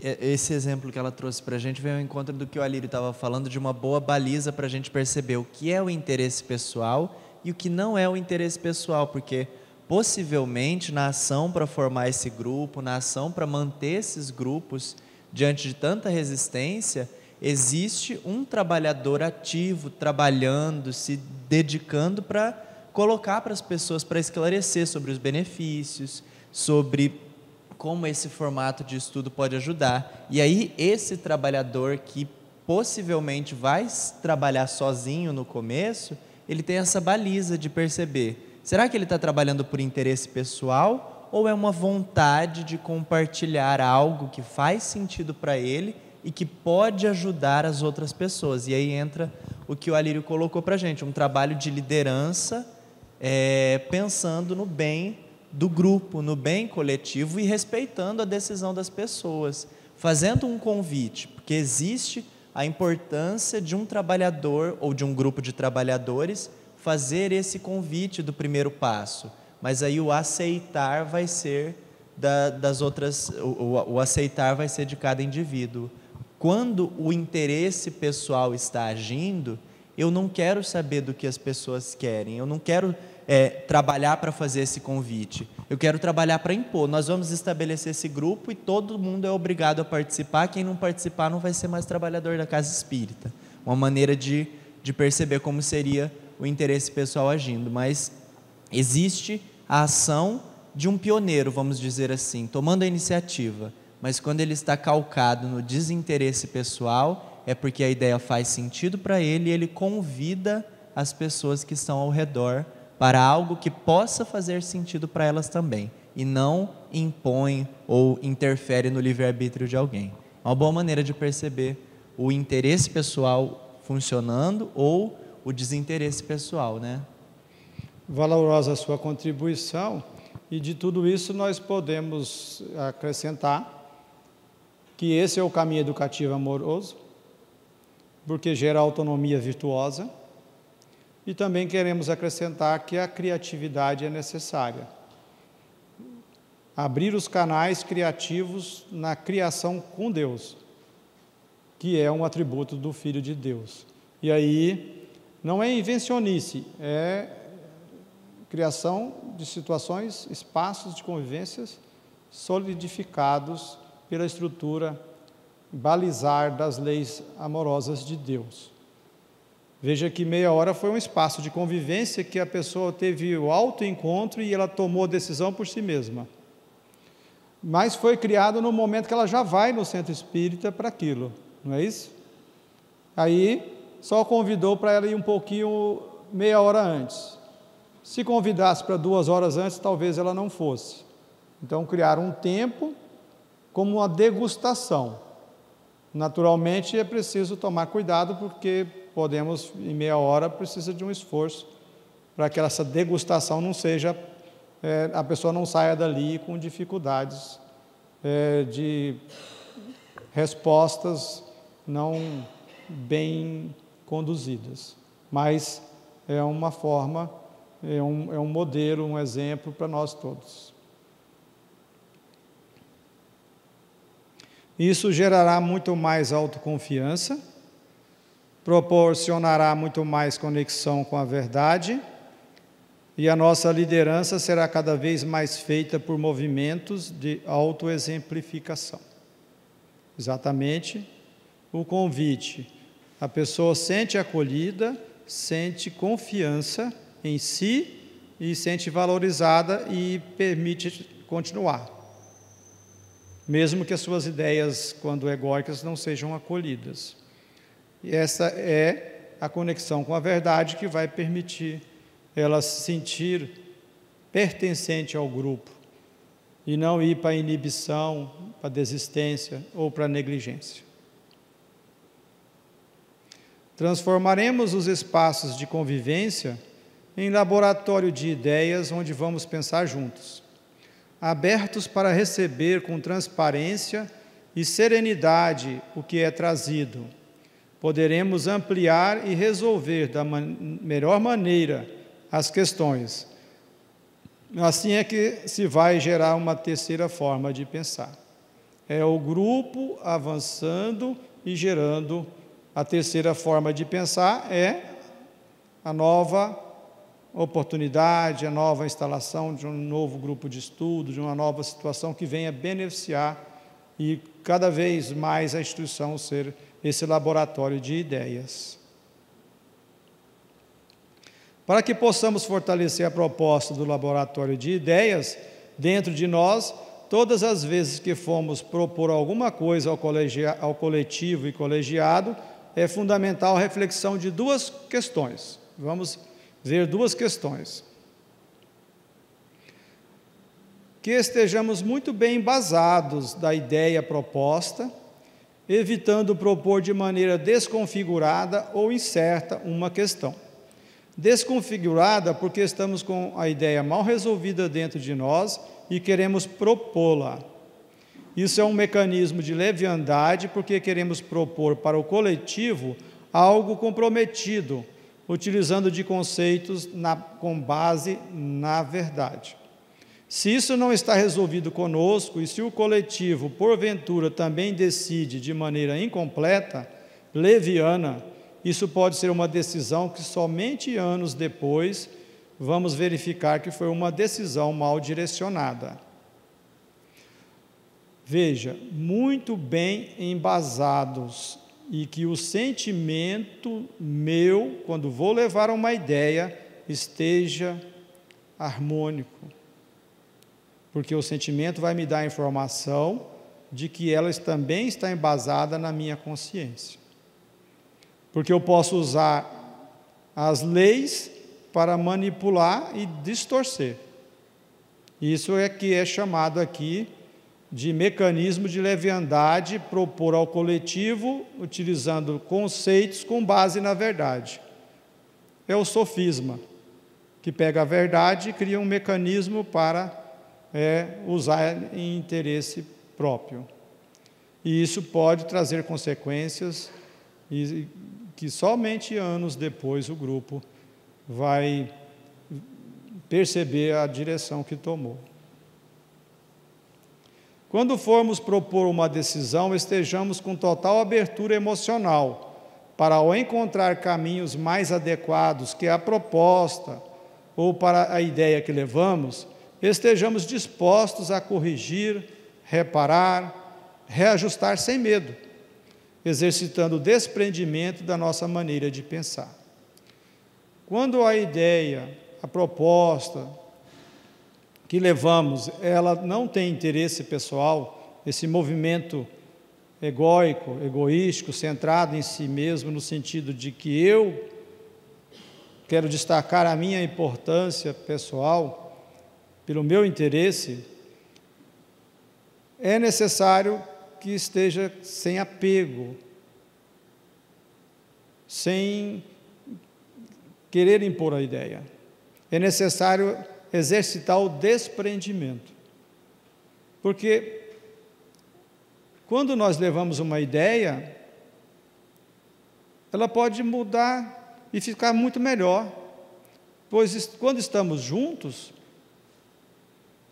Esse exemplo que ela trouxe para a gente vem ao encontro do que o Alírio estava falando, de uma boa baliza para a gente perceber o que é o interesse pessoal e o que não é o interesse pessoal, porque possivelmente na ação para formar esse grupo, na ação para manter esses grupos diante de tanta resistência, existe um trabalhador ativo, trabalhando, se dedicando para colocar para as pessoas, para esclarecer sobre os benefícios, sobre como esse formato de estudo pode ajudar. E aí esse trabalhador que possivelmente vai trabalhar sozinho no começo, ele tem essa baliza de perceber, será que ele está trabalhando por interesse pessoal ou é uma vontade de compartilhar algo que faz sentido para ele e que pode ajudar as outras pessoas? E aí entra o que o Alírio colocou para a gente, um trabalho de liderança, pensando no bem do grupo, no bem coletivo e respeitando a decisão das pessoas, fazendo um convite, porque existe a importância de um trabalhador ou de um grupo de trabalhadores fazer esse convite do primeiro passo, mas aí o aceitar vai ser das outras, o aceitar vai ser de cada indivíduo. Quando o interesse pessoal está agindo, eu não quero saber do que as pessoas querem, eu não quero trabalhar para fazer esse convite, eu quero trabalhar para impor. Nós vamos estabelecer esse grupo e todo mundo é obrigado a participar, quem não participar não vai ser mais trabalhador da casa espírita. Uma maneira de perceber como seria o interesse pessoal agindo, mas existe a ação de um pioneiro, vamos dizer assim, tomando a iniciativa, mas quando ele está calcado no desinteresse pessoal, é porque a ideia faz sentido para ele e ele convida as pessoas que estão ao redor para algo que possa fazer sentido para elas também, e não impõe ou interfere no livre-arbítrio de alguém. É uma boa maneira de perceber o interesse pessoal funcionando ou o desinteresse pessoal, né? Valorosa a sua contribuição, e de tudo isso nós podemos acrescentar que esse é o caminho educativo amoroso, porque gera autonomia virtuosa, e também queremos acrescentar que a criatividade é necessária. Abrir os canais criativos na criação com Deus, que é um atributo do Filho de Deus. E aí, não é invencionice, é criação de situações, espaços de convivências solidificados pela estrutura balizar das leis amorosas de Deus. Veja que meia hora foi um espaço de convivência que a pessoa teve o autoencontro e ela tomou a decisão por si mesma. Mas foi criado no momento que ela já vai no centro espírita para aquilo, não é isso? Aí só convidou para ela ir um pouquinho, meia hora antes. Se convidasse para 2 horas antes, talvez ela não fosse. Então criaram um tempo como uma degustação. Naturalmente é preciso tomar cuidado, porque podemos, em meia hora, precisa de um esforço para que essa degustação não seja, a pessoa não saia dali com dificuldades de respostas não bem conduzidas. Mas é uma forma, é um modelo, um exemplo para nós todos. Isso gerará muito mais autoconfiança, proporcionará muito mais conexão com a verdade, e a nossa liderança será cada vez mais feita por movimentos de autoexemplificação. Exatamente o convite. A pessoa sente acolhida, sente confiança em si e sente valorizada e permite continuar, mesmo que as suas ideias, quando egóicas, não sejam acolhidas. E essa é a conexão com a verdade que vai permitir ela se sentir pertencente ao grupo e não ir para a inibição, para a desistência ou para a negligência. Transformaremos os espaços de convivência em laboratório de ideias onde vamos pensar juntos, abertos para receber com transparência e serenidade o que é trazido. Poderemos ampliar e resolver da melhor maneira as questões. Assim é que se vai gerar uma terceira forma de pensar. É o grupo avançando e gerando. A terceira forma de pensar é a nova oportunidade, a nova instalação de um novo grupo de estudo, de uma nova situação que venha beneficiar e cada vez mais a instituição ser esse laboratório de ideias. Para que possamos fortalecer a proposta do laboratório de ideias dentro de nós, todas as vezes que formos propor alguma coisa ao coletivo e colegiado, é fundamental a reflexão de duas questões. Vamos ver duas questões. Que estejamos muito bem embasados da ideia proposta, evitando propor de maneira desconfigurada ou incerta uma questão. Desconfigurada porque estamos com a ideia mal resolvida dentro de nós e queremos propô-la. Isso é um mecanismo de leviandade porque queremos propor para o coletivo algo comprometido, utilizando de conceitos com base na verdade. Se isso não está resolvido conosco e se o coletivo, porventura, também decide de maneira incompleta, leviana, isso pode ser uma decisão que somente anos depois vamos verificar que foi uma decisão mal direcionada. Veja, muito bem embasados e que o sentimento meu, quando vou levar uma ideia, esteja harmônico. Porque o sentimento vai me dar a informação de que ela também está embasada na minha consciência. Porque eu posso usar as leis para manipular e distorcer. Isso é que é chamado aqui de mecanismo de leviandade, propor ao coletivo, utilizando conceitos com base na verdade. É o sofisma, que pega a verdade e cria um mecanismo para usar em interesse próprio. E isso pode trazer consequências que somente anos depois o grupo vai perceber a direção que tomou. Quando formos propor uma decisão, estejamos com total abertura emocional para, ao encontrar caminhos mais adequados que a proposta ou para a ideia que levamos, estejamos dispostos a corrigir, reparar, reajustar sem medo, exercitando o desprendimento da nossa maneira de pensar. Quando a ideia, a proposta que levamos, ela não tem interesse pessoal, esse movimento egóico, egoístico, centrado em si mesmo, no sentido de que eu quero destacar a minha importância pessoal, pelo meu interesse, é necessário que esteja sem apego, sem querer impor a ideia. É necessário exercitar o desprendimento. Porque quando nós levamos uma ideia, ela pode mudar e ficar muito melhor, pois quando estamos juntos,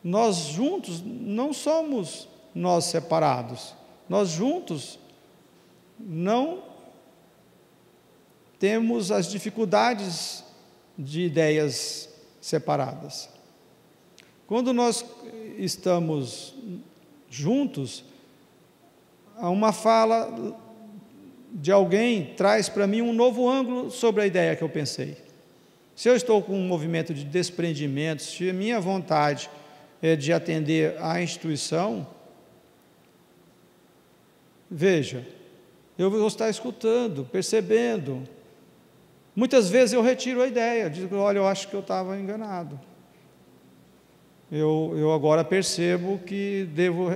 nós juntos não somos nós separados. Nós juntos não temos as dificuldades de ideias separadas. Quando nós estamos juntos, uma fala de alguém traz para mim um novo ângulo sobre a ideia que eu pensei. Se eu estou com um movimento de desprendimento, se a minha vontade é de atender à instituição, veja, eu vou estar escutando, percebendo. Muitas vezes eu retiro a ideia, digo, olha, eu acho que eu estava enganado. Eu agora percebo que devo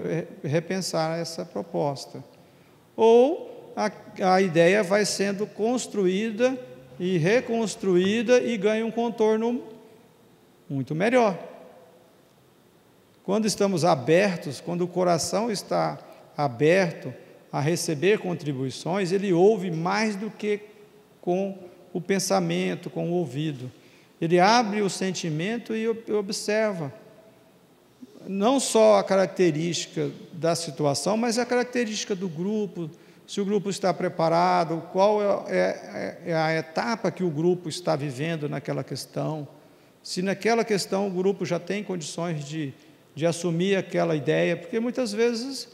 repensar essa proposta. Ou a ideia vai sendo construída e reconstruída e ganha um contorno muito melhor. Quando estamos abertos, quando o coração está aberto a receber contribuições, ele ouve mais do que com o pensamento, com o ouvido. Ele abre o sentimento e observa não só a característica da situação, mas a característica do grupo, se o grupo está preparado, qual é a etapa que o grupo está vivendo naquela questão, se naquela questão o grupo já tem condições de assumir aquela ideia, porque muitas vezes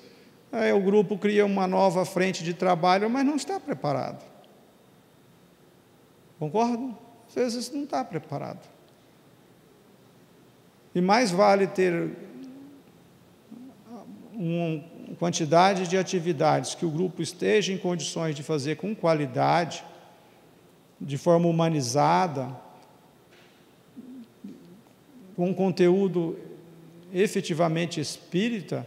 o grupo cria uma nova frente de trabalho, mas não está preparado. Concordam? Às vezes não está preparado. E mais vale ter uma quantidade de atividades que o grupo esteja em condições de fazer com qualidade, de forma humanizada, com conteúdo efetivamente espírita,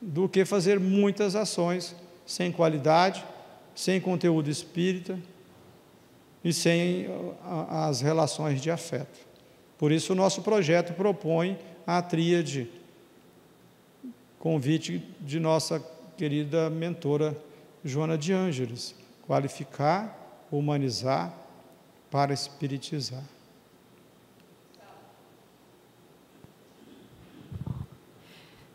do que fazer muitas ações sem qualidade, sem conteúdo espírita e sem as relações de afeto. Por isso o nosso projeto propõe a tríade, convite de nossa querida mentora Joana de Ângeles: qualificar, humanizar, para espiritizar.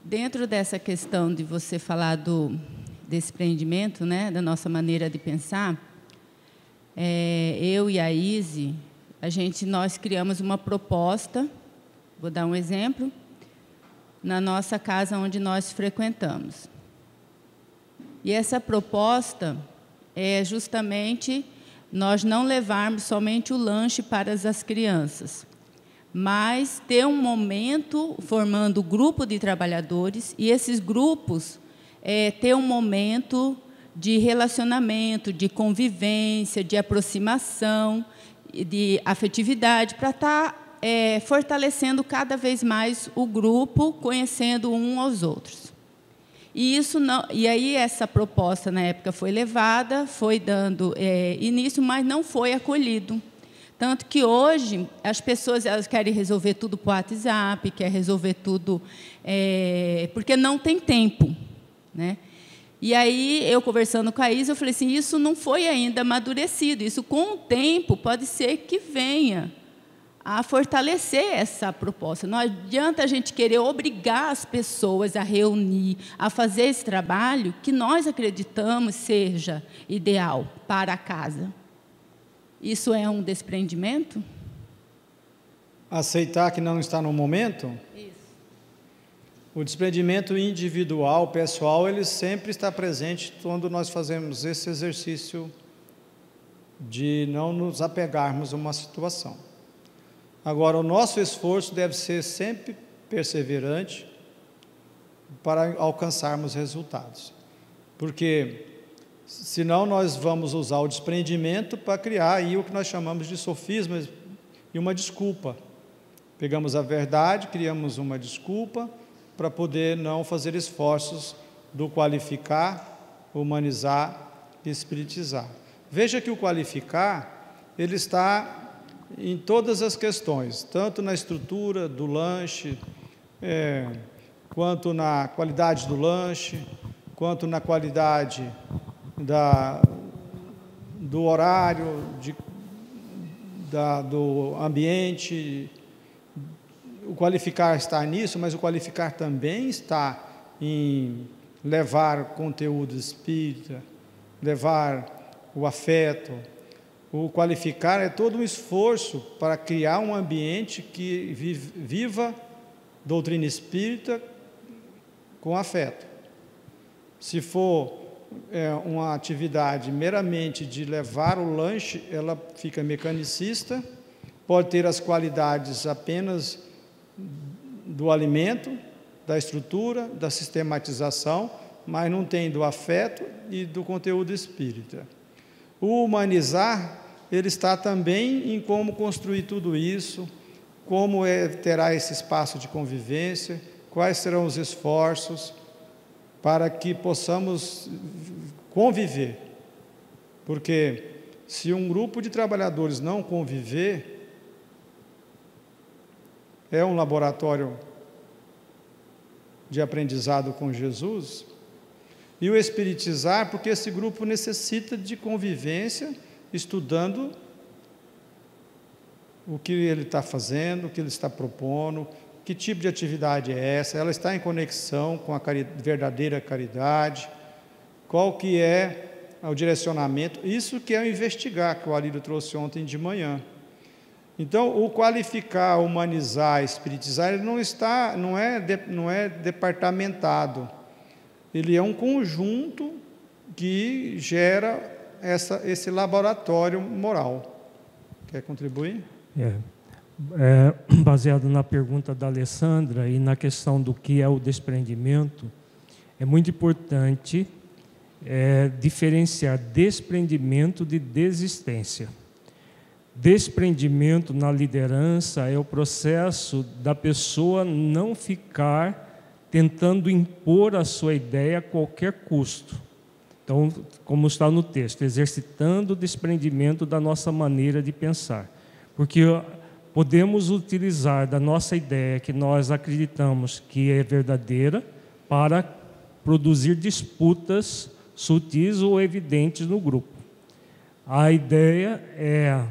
Dentro dessa questão de você falar do desprendimento, né, da nossa maneira de pensar, eu e a Izzy, nós criamos uma proposta, vou dar um exemplo, na nossa casa onde nós frequentamos. E essa proposta é justamente nós não levarmos somente o lanche para as crianças, mas ter um momento formando grupo de trabalhadores, e esses grupos ter um momento de relacionamento, de convivência, de aproximação, de afetividade, para estar fortalecendo cada vez mais o grupo, conhecendo um aos outros. E aí essa proposta na época foi levada, foi dando início, mas não foi acolhido. Tanto que hoje as pessoas elas querem resolver tudo por WhatsApp, querem resolver tudo porque não tem tempo, né? E aí, eu conversando com a Isa, eu falei assim, isso não foi ainda amadurecido, isso com o tempo pode ser que venha a fortalecer essa proposta. Não adianta a gente querer obrigar as pessoas a reunir, a fazer esse trabalho que nós acreditamos seja ideal para a casa. Isso é um desprendimento? Aceitar que não está no momento? Isso. O desprendimento individual, pessoal, ele sempre está presente quando nós fazemos esse exercício de não nos apegarmos a uma situação. Agora, o nosso esforço deve ser sempre perseverante para alcançarmos resultados. Porque senão nós vamos usar o desprendimento para criar aí o que nós chamamos de sofismas e uma desculpa. Pegamos a verdade, criamos uma desculpa para poder não fazer esforços do qualificar, humanizar e espiritizar. Veja que o qualificar, ele está em todas as questões, tanto na estrutura do lanche, quanto na qualidade do lanche, quanto na qualidade do horário, do ambiente. O qualificar está nisso, mas o qualificar também está em levar conteúdo espírita, levar o afeto. O qualificar é todo um esforço para criar um ambiente que viva doutrina espírita com afeto. Se for uma atividade meramente de levar o lanche, ela fica mecanicista, pode ter as qualidades apenas do alimento, da estrutura, da sistematização, mas não tem do afeto e do conteúdo espírita. O humanizar, ele está também em como construir tudo isso, como terá esse espaço de convivência, quais serão os esforços para que possamos conviver. Porque se um grupo de trabalhadores não conviver, é um laboratório de aprendizado com Jesus, e o espiritizar, porque esse grupo necessita de convivência, estudando o que ele está fazendo, o que ele está propondo, que tipo de atividade é essa, ela está em conexão com a verdadeira caridade, qual que é o direcionamento, isso que é o investigar, que o Alírio trouxe ontem de manhã. Então, o qualificar, humanizar, espiritizar, ele não é departamentado, ele é um conjunto que gera esse laboratório moral. Quer contribuir? Baseado na pergunta da Alessandra e na questão do que é o desprendimento, é muito importante diferenciar desprendimento de desistência. Desprendimento na liderança é o processo da pessoa não ficar tentando impor a sua ideia a qualquer custo. Então, como está no texto, exercitando o desprendimento da nossa maneira de pensar. Porque podemos utilizar da nossa ideia que nós acreditamos que é verdadeira para produzir disputas sutis ou evidentes no grupo. A ideia é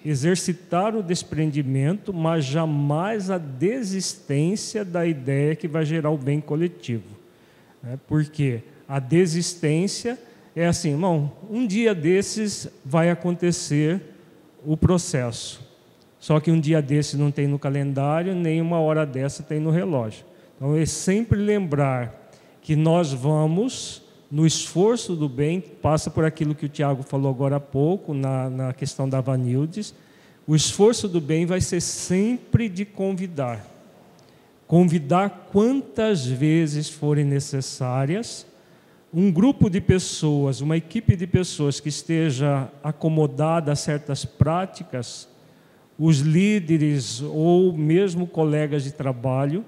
exercitar o desprendimento, mas jamais a desistência da ideia que vai gerar o bem coletivo. Porque a desistência é assim, irmão, um dia desses vai acontecer o processo. Só que um dia desses não tem no calendário, nem uma hora dessa tem no relógio. Então, é sempre lembrar que nós vamos, no esforço do bem, passa por aquilo que o Tiago falou agora há pouco, na questão da Vanildes, o esforço do bem vai ser sempre de convidar. Convidar quantas vezes forem necessárias, um grupo de pessoas, uma equipe de pessoas que esteja acomodada a certas práticas, os líderes ou mesmo colegas de trabalho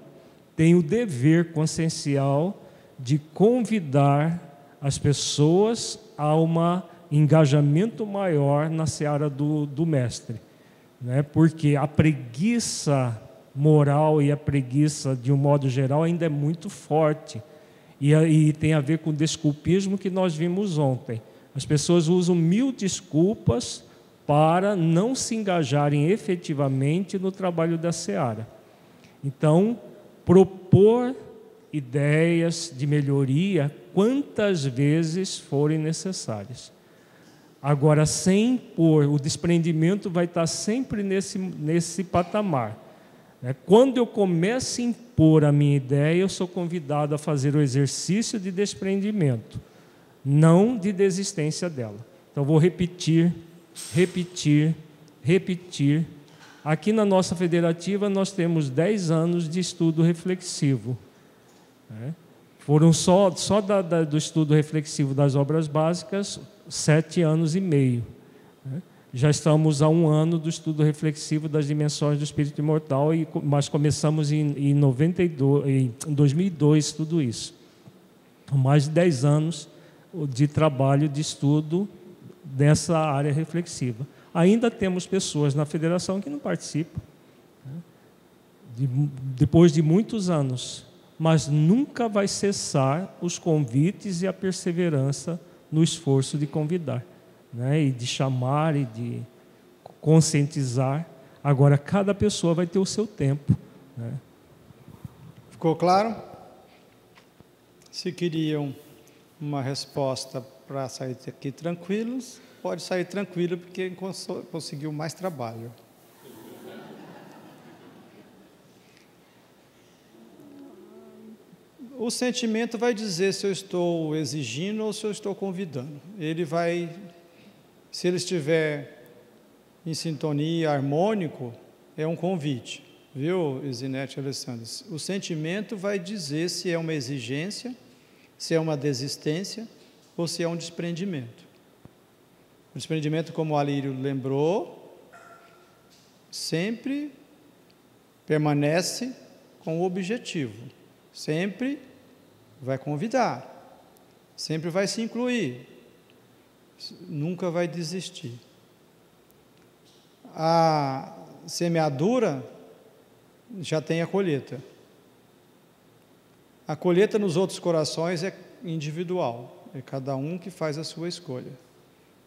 têm o dever consciencial de convidar as pessoas a um engajamento maior na seara do mestre, né? Porque a preguiça moral e a preguiça, de um modo geral, ainda é muito forte. E tem a ver com o desculpismo que nós vimos ontem. As pessoas usam 1000 desculpas para não se engajarem efetivamente no trabalho da seara. Então, propor ideias de melhoria quantas vezes forem necessárias. Agora, sem impor, o desprendimento vai estar sempre nesse patamar. Quando eu começo a impor a minha ideia, eu sou convidado a fazer o exercício de desprendimento, não de desistência dela. Então, vou repetir. Aqui na nossa federativa, nós temos 10 anos de estudo reflexivo. Foram só do estudo reflexivo das obras básicas, 7 anos e meio. Já estamos há 1 ano do estudo reflexivo das dimensões do espírito imortal, mas começamos em 2002 tudo isso. Mais de 10 anos de trabalho, de estudo dessa área reflexiva. Ainda temos pessoas na federação que não participam, depois de muitos anos, mas nunca vai cessar os convites e a perseverança no esforço de convidar, e de chamar e de conscientizar. Agora, cada pessoa vai ter o seu tempo. Ficou claro? Se queriam uma resposta para sair daqui tranquilos, pode sair tranquilo, porque conseguiu mais trabalho. O sentimento vai dizer se eu estou exigindo ou se eu estou convidando. Ele vai, se ele estiver em sintonia, harmônico, é um convite. Viu, Isinete e Alessandro? O sentimento vai dizer se é uma exigência se é uma desistência ou se é um desprendimento. O desprendimento, como o Alírio lembrou, sempre permanece com o objetivo, sempre vai convidar, sempre vai se incluir, nunca vai desistir. A semeadura já tem a colheita. A colheita nos outros corações é individual, é cada um que faz a sua escolha.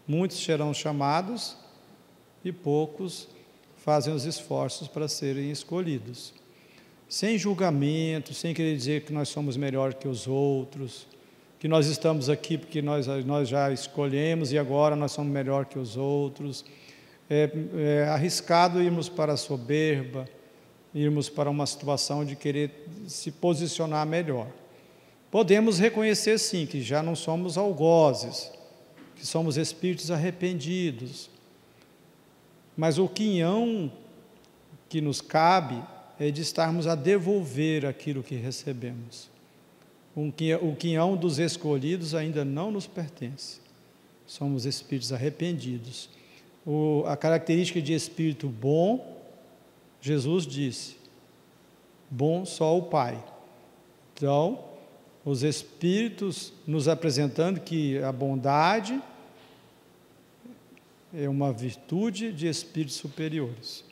Muitos serão chamados e poucos fazem os esforços para serem escolhidos. Sem julgamento, sem querer dizer que nós somos melhor que os outros, que nós estamos aqui porque nós já escolhemos e agora nós somos melhor que os outros. É arriscado irmos para a soberba, irmos para uma situação de querer se posicionar melhor. Podemos reconhecer sim que já não somos algozes, que somos espíritos arrependidos, mas o quinhão que nos cabe é de estarmos a devolver aquilo que recebemos. O quinhão dos escolhidos ainda não nos pertence, somos espíritos arrependidos. A característica de espírito bom, Jesus disse, bom só o Pai. Então, os espíritos nos apresentando que a bondade é uma virtude de espíritos superiores.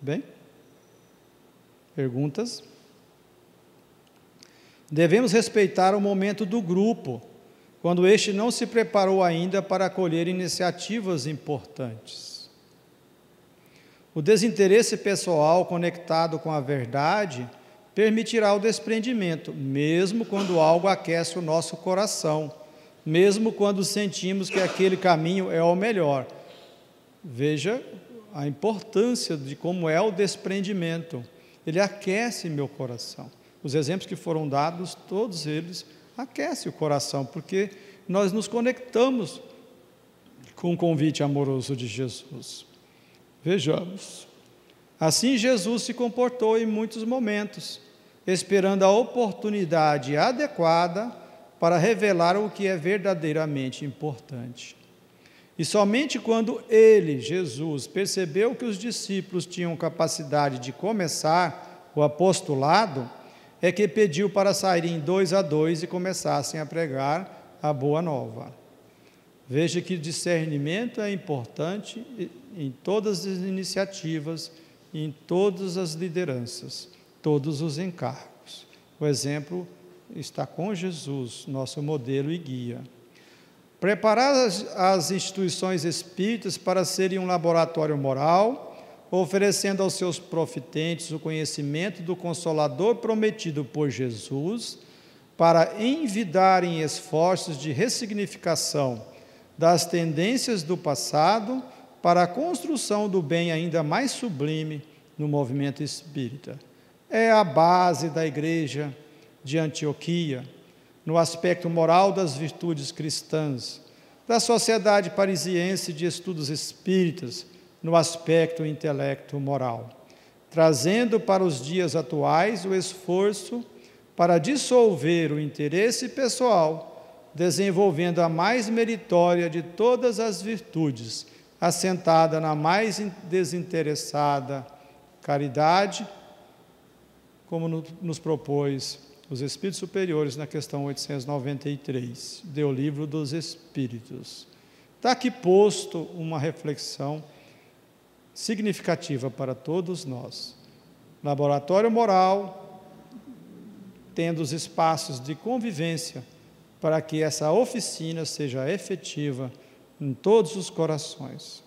Bem? Perguntas? Devemos respeitar o momento do grupo, quando este não se preparou ainda para acolher iniciativas importantes. O desinteresse pessoal conectado com a verdade permitirá o desprendimento, mesmo quando algo aquece o nosso coração, mesmo quando sentimos que aquele caminho é o melhor. Veja a importância de como é o desprendimento. Ele aquece meu coração. Os exemplos que foram dados, todos eles aquecem o coração, porque nós nos conectamos com o convite amoroso de Jesus. Vejamos. Assim Jesus se comportou em muitos momentos, esperando a oportunidade adequada para revelar o que é verdadeiramente importante. E somente quando ele, Jesus, percebeu que os discípulos tinham capacidade de começar o apostolado, é que pediu para saírem 2 a 2 e começassem a pregar a boa nova. Veja que discernimento é importante em todas as iniciativas, em todas as lideranças, todos os encargos. O exemplo está com Jesus, nosso modelo e guia. Preparar as instituições espíritas para serem um laboratório moral, oferecendo aos seus profitentes o conhecimento do Consolador prometido por Jesus, para envidarem esforços de ressignificação das tendências do passado para a construção do bem ainda mais sublime no movimento espírita. É a base da Igreja de Antioquia, no aspecto moral das virtudes cristãs, da Sociedade Parisiense de Estudos Espíritas, no aspecto intelecto-moral, trazendo para os dias atuais o esforço para dissolver o interesse pessoal, desenvolvendo a mais meritória de todas as virtudes, assentada na mais desinteressada caridade, como nos propôs os Espíritos Superiores na questão 893, do Livro dos Espíritos. Está aqui posto uma reflexão significativa para todos nós. Laboratório moral, tendo os espaços de convivência para que essa oficina seja efetiva em todos os corações.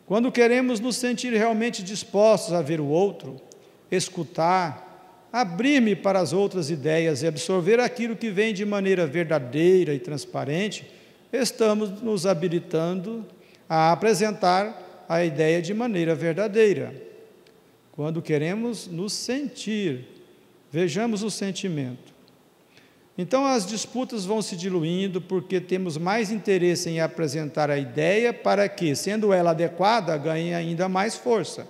Quando queremos nos sentir realmente dispostos a ver o outro, escutar, abrir-me para as outras ideias e absorver aquilo que vem de maneira verdadeira e transparente, estamos nos habilitando a apresentar a ideia de maneira verdadeira. Quando queremos nos sentir, vejamos o sentimento. Então as disputas vão se diluindo porque temos mais interesse em apresentar a ideia para que, sendo ela adequada, ganhe ainda mais força,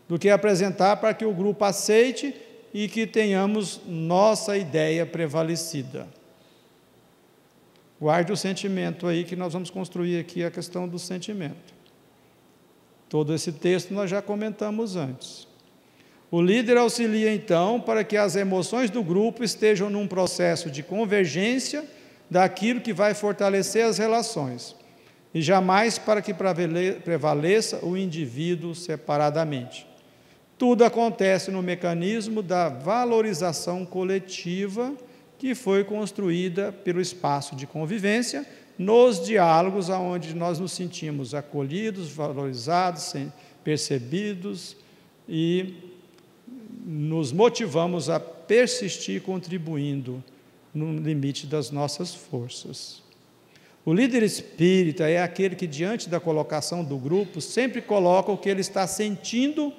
do que apresentar para que o grupo aceite e que tenhamos nossa ideia prevalecida. Guarde o sentimento aí, que nós vamos construir aqui a questão do sentimento. Todo esse texto nós já comentamos antes. O líder auxilia, então, para que as emoções do grupo estejam num processo de convergência daquilo que vai fortalecer as relações, e jamais para que prevaleça o indivíduo separadamente. Tudo acontece no mecanismo da valorização coletiva que foi construída pelo espaço de convivência, nos diálogos onde nós nos sentimos acolhidos, valorizados, percebidos e nos motivamos a persistir contribuindo no limite das nossas forças. O líder espírita é aquele que, diante da colocação do grupo, sempre coloca o que ele está sentindo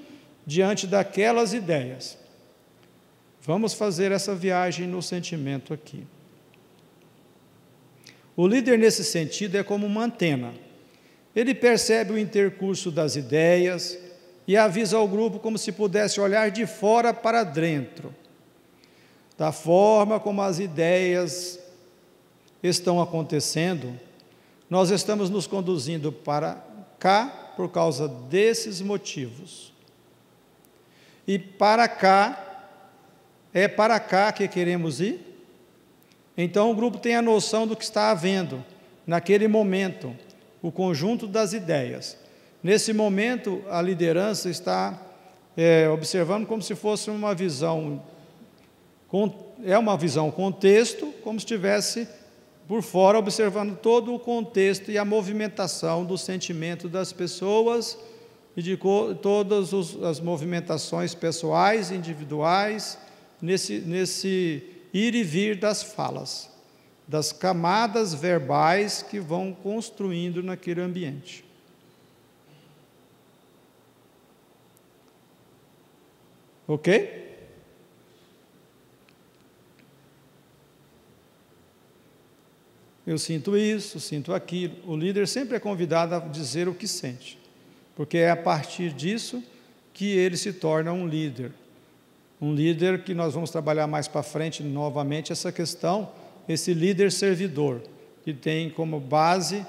diante daquelas ideias. Vamos fazer essa viagem no sentimento aqui. O líder, nesse sentido, é como uma antena. Ele percebe o intercurso das ideias e avisa ao grupo como se pudesse olhar de fora para dentro, da forma como as ideias estão acontecendo. Nós estamos nos conduzindo para cá por causa desses motivos. E para cá, é para cá que queremos ir? Então o grupo tem a noção do que está havendo naquele momento, o conjunto das ideias. Nesse momento, a liderança está observando como se fosse uma visão, uma visão contexto, como se estivesse por fora, observando todo o contexto e a movimentação do sentimento das pessoas e de todas as movimentações pessoais, individuais, nesse ir e vir das falas, das camadas verbais que vão construindo naquele ambiente. Ok? Eu sinto isso, sinto aquilo. O líder sempre é convidado a dizer o que sente, porque é a partir disso que ele se torna um líder. Um líder que nós vamos trabalhar mais para frente novamente essa questão, esse líder servidor, que tem como base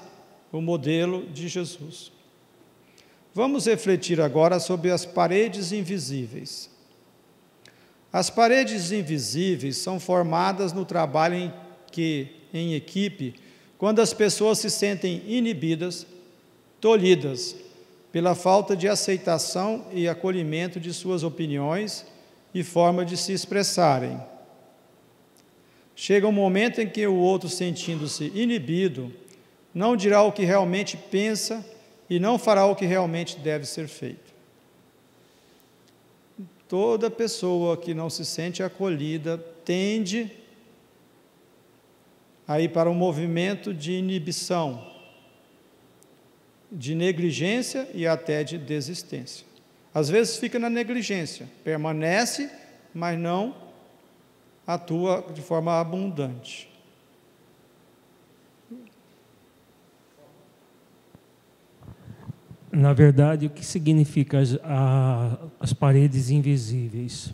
o modelo de Jesus. Vamos refletir agora sobre as paredes invisíveis. As paredes invisíveis são formadas no trabalho em equipe, quando as pessoas se sentem inibidas, tolhidas, pela falta de aceitação e acolhimento de suas opiniões e forma de se expressarem. Chega um momento em que o outro, sentindo-se inibido, não dirá o que realmente pensa e não fará o que realmente deve ser feito. Toda pessoa que não se sente acolhida tende a ir para um movimento de inibição, de negligência e até de desistência. Às vezes fica na negligência, permanece, mas não atua de forma abundante. Na verdade, o que significa as paredes invisíveis?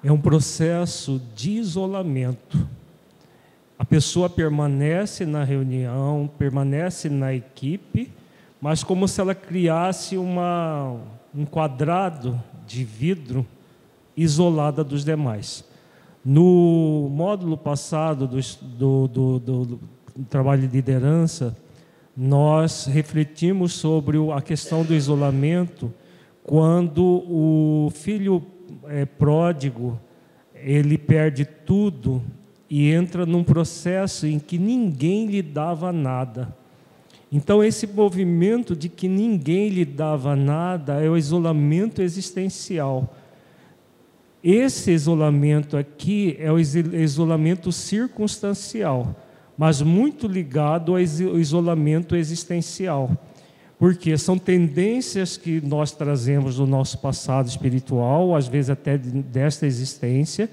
É um processo de isolamento. A pessoa permanece na reunião, permanece na equipe, mas como se ela criasse um quadrado de vidro isolada dos demais. No módulo passado do trabalho de liderança, nós refletimos sobre a questão do isolamento quando o filho pródigo, ele perde tudo e entra num processo em que ninguém lhe dava nada. Então, esse movimento de que ninguém lhe dava nada é o isolamento existencial. Esse isolamento aqui é o isolamento circunstancial, mas muito ligado ao isolamento existencial, porque são tendências que nós trazemos do nosso passado espiritual, às vezes até desta existência,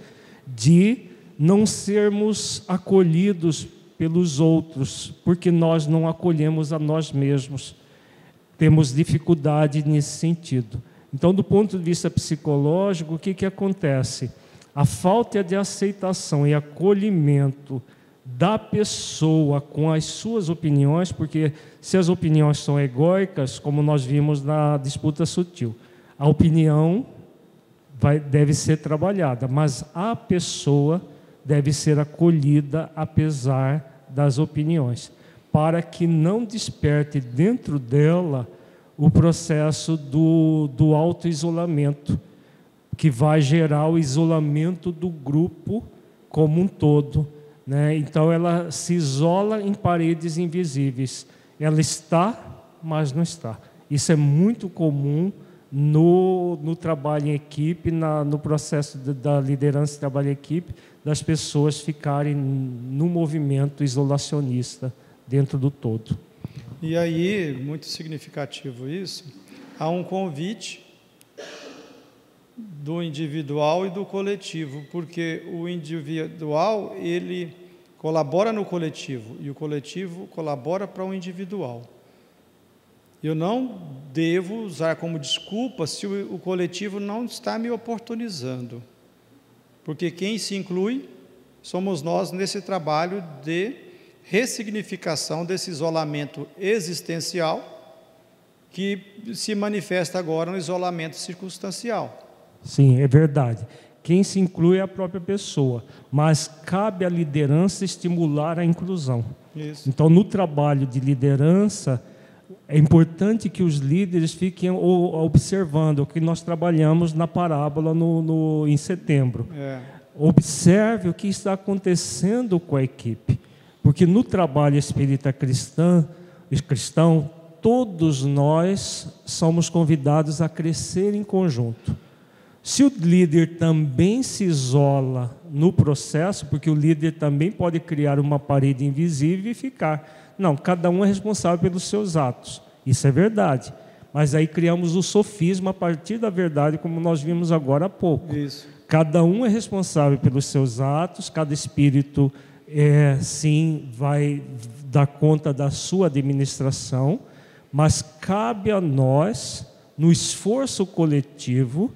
de não sermos acolhidos pelos outros, porque nós não acolhemos a nós mesmos. Temos dificuldade nesse sentido. Então, do ponto de vista psicológico, o que acontece? A falta de aceitação e acolhimento da pessoa com as suas opiniões, porque se as opiniões são egóicas, como nós vimos na disputa sutil, a opinião deve ser trabalhada, mas a pessoa deve ser acolhida apesar das opiniões, para que não desperte dentro dela o processo do auto-isolamento, que vai gerar o isolamento do grupo como um todo, né? Então ela se isola em paredes invisíveis. Ela está, mas não está. Isso é muito comum no trabalho em equipe, no processo da liderança e trabalho em equipe, das pessoas ficarem no movimento isolacionista dentro do todo. E aí, muito significativo isso, há um convite do individual e do coletivo, porque o individual, ele colabora no coletivo, e o coletivo colabora para o individual. Eu não devo usar como desculpa se o coletivo não está me oportunizando, porque quem se inclui somos nós nesse trabalho de ressignificação desse isolamento existencial que se manifesta agora no isolamento circunstancial. Sim, é verdade. Quem se inclui é a própria pessoa, mas cabe à liderança estimular a inclusão. Isso. Então, no trabalho de liderança, é importante que os líderes fiquem observando o que nós trabalhamos na parábola em setembro. Observe o que está acontecendo com a equipe, porque no trabalho espírita cristão, todos nós somos convidados a crescer em conjunto. Se o líder também se isola no processo, porque o líder também pode criar uma parede invisível e ficar. Não, cada um é responsável pelos seus atos. Isso é verdade. Mas aí criamos o sofisma a partir da verdade, como nós vimos agora há pouco. Isso. Cada um é responsável pelos seus atos, cada espírito, sim, vai dar conta da sua administração, mas cabe a nós, no esforço coletivo,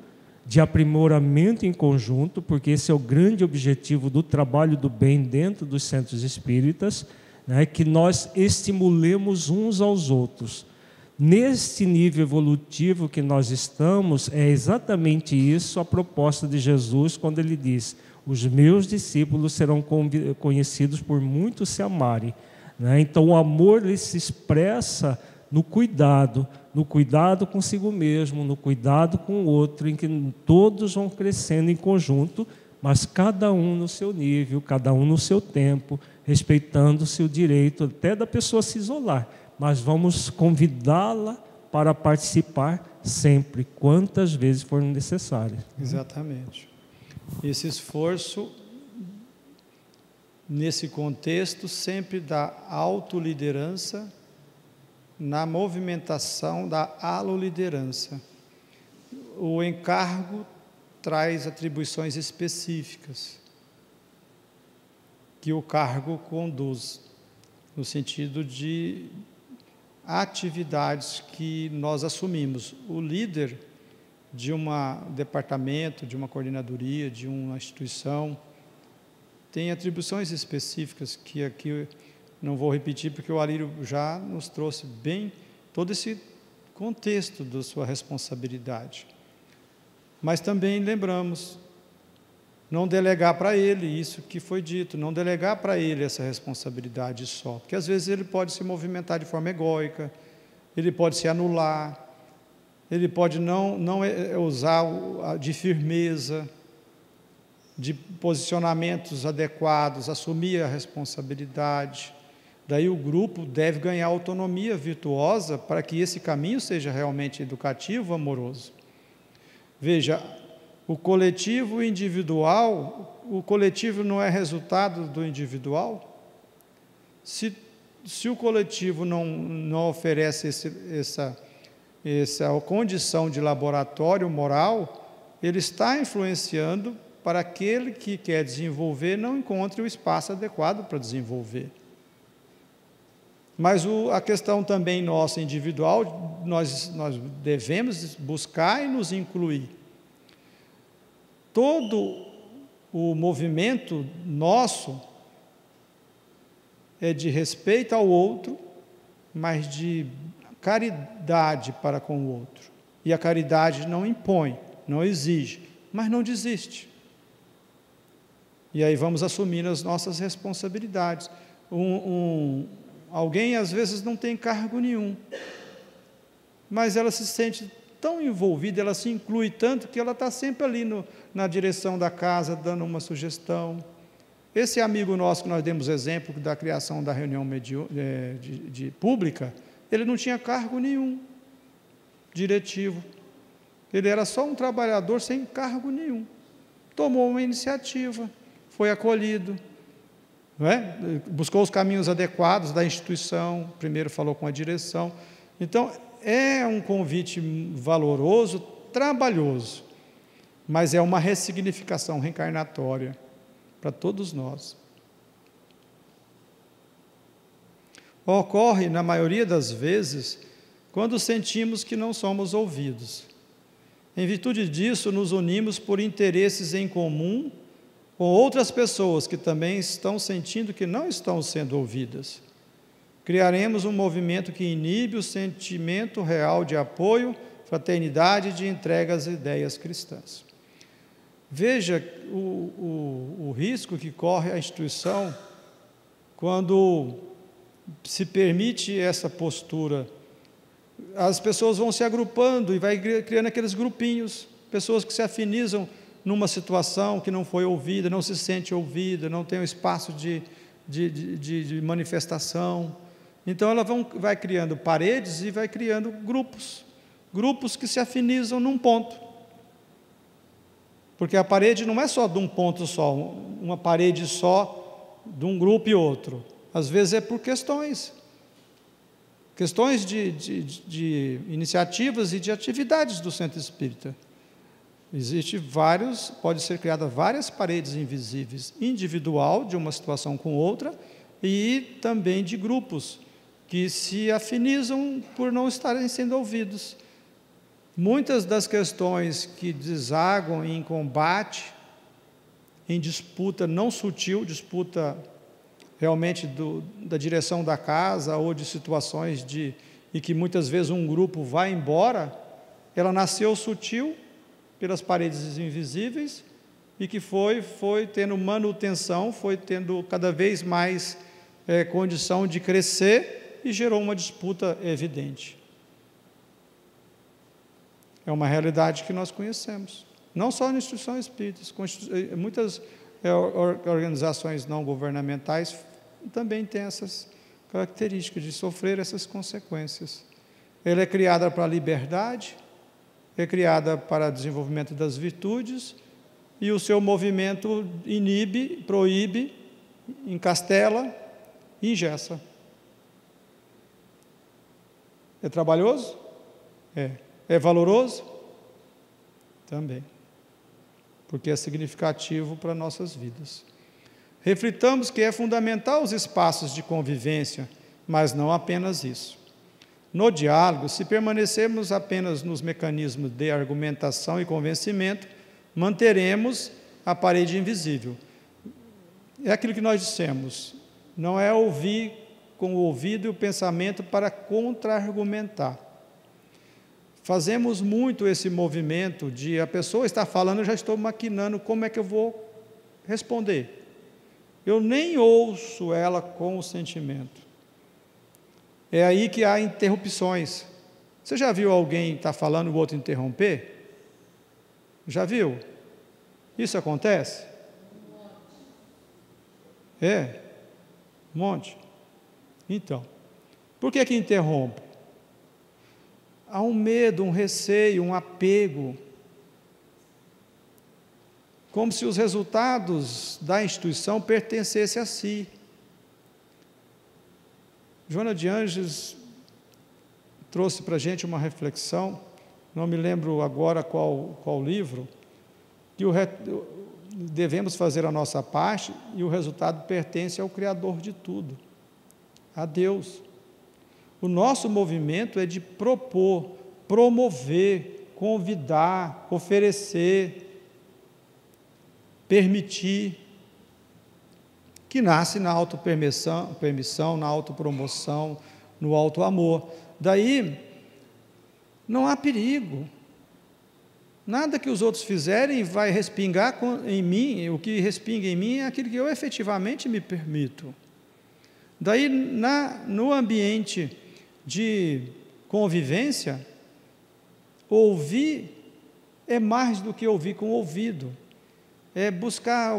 de aprimoramento em conjunto, porque esse é o grande objetivo do trabalho do bem dentro dos centros espíritas, né, que nós estimulemos uns aos outros. Neste nível evolutivo que nós estamos, é exatamente isso a proposta de Jesus, quando ele diz: os meus discípulos serão conhecidos por muitos se amarem. Né? Então o amor ele se expressa no cuidado consigo mesmo, no cuidado com o outro, em que todos vão crescendo em conjunto, mas cada um no seu nível, cada um no seu tempo, respeitando-se o direito até da pessoa se isolar, mas vamos convidá-la para participar sempre, quantas vezes for necessário. Exatamente. Esse esforço, nesse contexto, sempre da autoliderança, na movimentação da aloliderança. O encargo traz atribuições específicas que o cargo conduz, no sentido de atividades que nós assumimos. O líder de um departamento, de uma coordenadoria, de uma instituição, tem atribuições específicas que aqui não vou repetir, porque o Alírio já nos trouxe bem todo esse contexto da sua responsabilidade. Mas também lembramos, não delegar para ele isso que foi dito, não delegar para ele essa responsabilidade só, porque às vezes ele pode se movimentar de forma egóica, ele pode se anular, ele pode não usar de firmeza, de posicionamentos adequados, assumir a responsabilidade. Daí o grupo deve ganhar autonomia virtuosa para que esse caminho seja realmente educativo, amoroso. Veja, o coletivo e o individual, o coletivo não é resultado do individual? Se o coletivo não oferece essa condição de laboratório moral, ele está influenciando para aquele que quer desenvolver não encontre o espaço adequado para desenvolver. Mas a questão também nossa individual, nós devemos buscar e nos incluir. Todo o movimento nosso é de respeito ao outro, mas de caridade para com o outro. E a caridade não impõe, não exige, mas não desiste. E aí vamos assumir as nossas responsabilidades. Alguém, às vezes, não tem cargo nenhum, mas ela se sente tão envolvida, ela se inclui tanto, que ela está sempre ali na direção da casa, dando uma sugestão. Esse amigo nosso que nós demos exemplo da criação da reunião pública, ele não tinha cargo nenhum diretivo. Ele era só um trabalhador sem cargo nenhum. Tomou uma iniciativa, foi acolhido, não é? Buscou os caminhos adequados da instituição, primeiro falou com a direção. Então, é um convite valoroso, trabalhoso, mas é uma ressignificação reencarnatória para todos nós. Ocorre, na maioria das vezes, quando sentimos que não somos ouvidos. Em virtude disso, nos unimos por interesses em comum com outras pessoas que também estão sentindo que não estão sendo ouvidas. Criaremos um movimento que inibe o sentimento real de apoio, fraternidade e de entrega às ideias cristãs. Veja o risco que corre a instituição quando se permite essa postura. As pessoas vão se agrupando e vai criando aqueles grupinhos, pessoas que se afinizam numa situação que não foi ouvida, não se sente ouvida, não tem um espaço de manifestação. Então ela vai criando paredes e vai criando grupos que se afinizam num ponto. Porque a parede não é só de um ponto só, uma parede só de um grupo e outro. Às vezes é por questões de iniciativas e de atividades do centro espírita. Pode ser criada várias paredes invisíveis, individual, de uma situação com outra, e também de grupos que se afinizam por não estarem sendo ouvidos. Muitas das questões que desaguam em combate, em disputa não sutil, disputa realmente da direção da casa, ou de situações em que muitas vezes um grupo vai embora, ela nasceu sutil, pelas paredes invisíveis, e que foi tendo manutenção, foi tendo cada vez mais condição de crescer, e gerou uma disputa evidente. É uma realidade que nós conhecemos, não só na instituição espírita, muitas organizações não governamentais também têm essas características de sofrer essas consequências. Ela é criada para a liberdade, é criada para o desenvolvimento das virtudes, e o seu movimento inibe, proíbe, encastela e engessa. É trabalhoso? É. É valoroso? Também. Porque é significativo para nossas vidas. Reflitamos que é fundamental os espaços de convivência, mas não apenas isso. No diálogo, se permanecermos apenas nos mecanismos de argumentação e convencimento, manteremos a parede invisível. É aquilo que nós dissemos, não é ouvir com o ouvido e o pensamento para contra-argumentar. Fazemos muito esse movimento de a pessoa está falando, eu já estou maquinando como é que eu vou responder. Eu nem ouço ela com o sentimento. É aí que há interrupções. Você já viu alguém estar falando e o outro interromper? Já viu? Isso acontece? É? Um monte. Então, por que interrompe? Há um medo, um receio, um apego, como se os resultados da instituição pertencessem a si. Joana de Ângeles trouxe para a gente uma reflexão, não me lembro agora qual livro, que devemos fazer a nossa parte e o resultado pertence ao Criador de tudo, a Deus. O nosso movimento é de propor, promover, convidar, oferecer. permitir, que nasce na autopermissão, na autopromoção, no autoamor. Daí, não há perigo. Nada que os outros fizerem vai respingar em mim, o que respinga em mim é aquilo que eu efetivamente me permito. Daí, no ambiente de convivência, ouvir é mais do que ouvir com o ouvido. É buscar,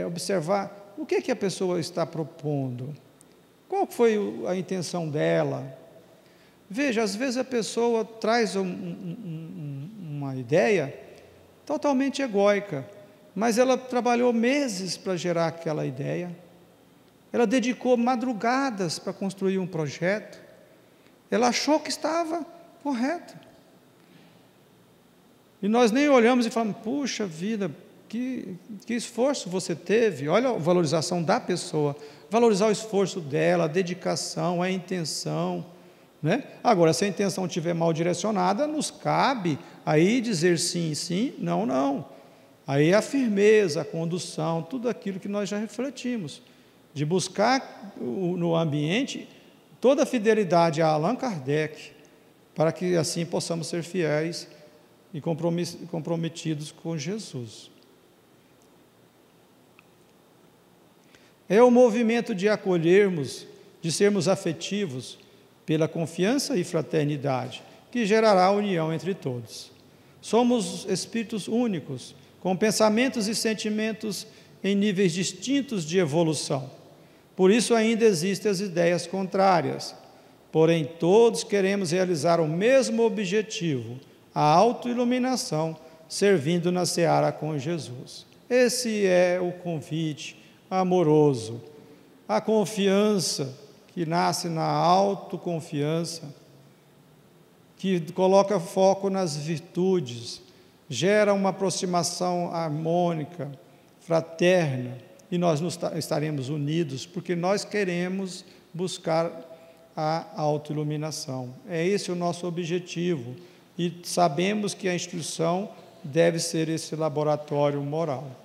observar o que a pessoa está propondo, qual foi a intenção dela. Veja, às vezes a pessoa traz uma ideia totalmente egóica, mas ela trabalhou meses para gerar aquela ideia, ela dedicou madrugadas para construir um projeto, ela achou que estava correto. E nós nem olhamos e falamos, puxa vida, que esforço você teve, olha a valorização da pessoa, valorizar o esforço dela, a dedicação, a intenção, né? Agora, se a intenção estiver mal direcionada, nos cabe aí dizer sim, sim, não, não. Aí a firmeza, a condução, tudo aquilo que nós já refletimos, de buscar no ambiente toda a fidelidade a Allan Kardec, para que assim possamos ser fiéis e comprometidos com Jesus. É o movimento de acolhermos, de sermos afetivos, pela confiança e fraternidade, que gerará a união entre todos. Somos espíritos únicos, com pensamentos e sentimentos em níveis distintos de evolução. Por isso ainda existem as ideias contrárias. Porém, todos queremos realizar o mesmo objetivo, a autoiluminação, servindo na seara com Jesus. Esse é o convite amoroso, a confiança que nasce na autoconfiança, que coloca foco nas virtudes, gera uma aproximação harmônica, fraterna, e nós estaremos unidos, porque nós queremos buscar a autoiluminação. É esse o nosso objetivo, e sabemos que a instituição deve ser esse laboratório moral.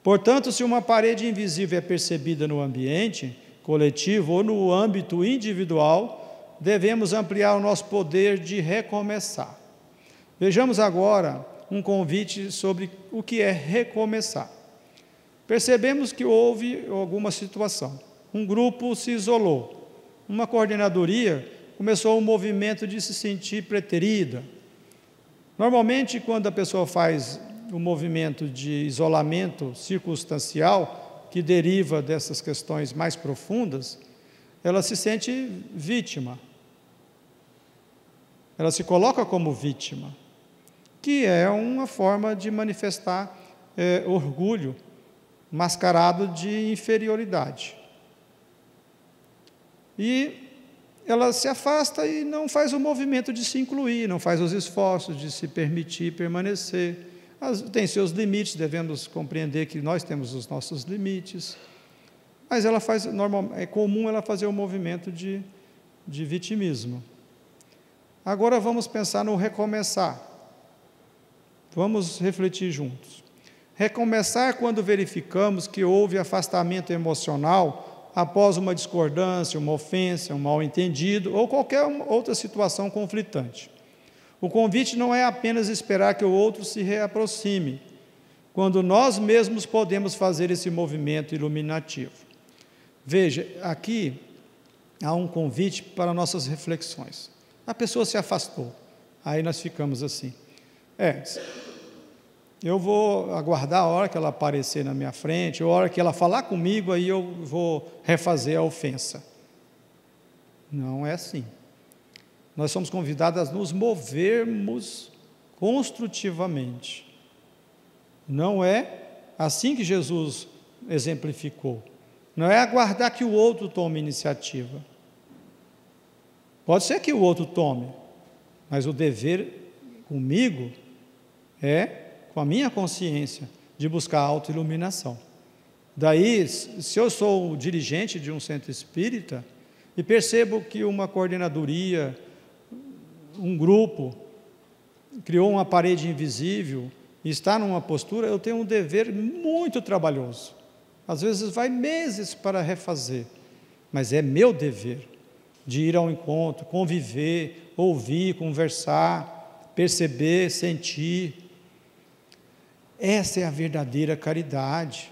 Portanto, se uma parede invisível é percebida no ambiente coletivo ou no âmbito individual, devemos ampliar o nosso poder de recomeçar. Vejamos agora um convite sobre o que é recomeçar. Percebemos que houve alguma situação. Um grupo se isolou. Uma coordenadoria começou um movimento de se sentir preterida. Normalmente, quando a pessoa faz o movimento de isolamento circunstancial, que deriva dessas questões mais profundas, ela se sente vítima. Ela se coloca como vítima, que é uma forma de manifestar orgulho, mascarado de inferioridade. E ela se afasta e não faz o movimento de se incluir, não faz os esforços de se permitir permanecer. Tem seus limites, devemos compreender que nós temos os nossos limites, mas ela faz, é comum ela fazer o movimento de vitimismo. Agora vamos pensar no recomeçar. Vamos refletir juntos. Recomeçar quando verificamos que houve afastamento emocional após uma discordância, uma ofensa, um mal-entendido ou qualquer outra situação conflitante. O convite não é apenas esperar que o outro se reaproxime, quando nós mesmos podemos fazer esse movimento iluminativo. Veja, aqui há um convite para nossas reflexões. A pessoa se afastou, aí nós ficamos assim. Eu vou aguardar a hora que ela aparecer na minha frente, ou a hora que ela falar comigo, aí eu vou refazer a ofensa. Não é assim. Nós somos convidados a nos movermos construtivamente. Não é assim que Jesus exemplificou. Não é aguardar que o outro tome iniciativa. Pode ser que o outro tome, mas o dever comigo é, com a minha consciência, de buscar a autoiluminação. Daí, se eu sou o dirigente de um centro espírita e percebo que uma coordenadoria, um grupo, criou uma parede invisível e está numa postura, eu tenho um dever muito trabalhoso. Às vezes vai meses para refazer, mas é meu dever de ir ao encontro, conviver, ouvir, conversar, perceber, sentir. Essa é a verdadeira caridade.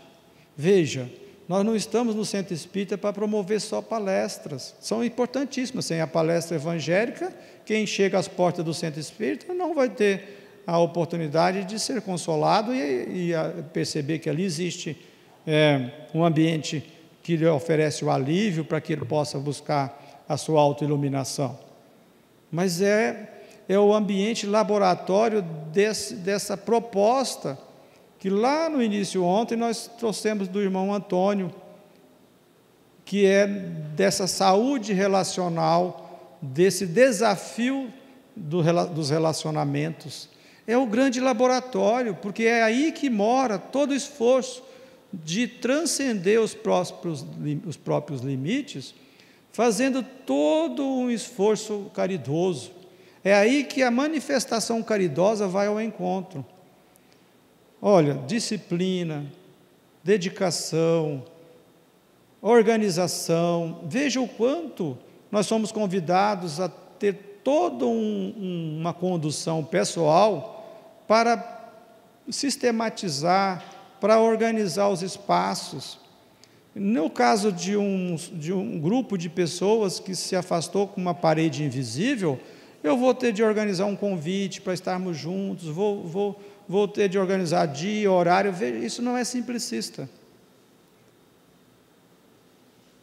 Veja, nós não estamos no Centro Espírita para promover só palestras, são importantíssimas. Sem a palestra evangélica, quem chega às portas do Centro Espírita não vai ter a oportunidade de ser consolado e perceber que ali existe um ambiente que lhe oferece o alívio para que ele possa buscar a sua autoiluminação. Mas é o ambiente laboratório dessa proposta que lá no início ontem nós trouxemos do irmão Antônio, que é dessa saúde relacional, desse desafio dos relacionamentos. É o grande laboratório, porque é aí que mora todo o esforço de transcender os próprios limites, fazendo todo um esforço caridoso. É aí que a manifestação caridosa vai ao encontro. Olha, disciplina, dedicação, organização. Veja o quanto nós somos convidados a ter toda uma condução pessoal para sistematizar, para organizar os espaços. No caso de um grupo de pessoas que se afastou com uma parede invisível, eu vou ter de organizar um convite para estarmos juntos, vou ter de organizar dia, horário. Isso não é simplicista.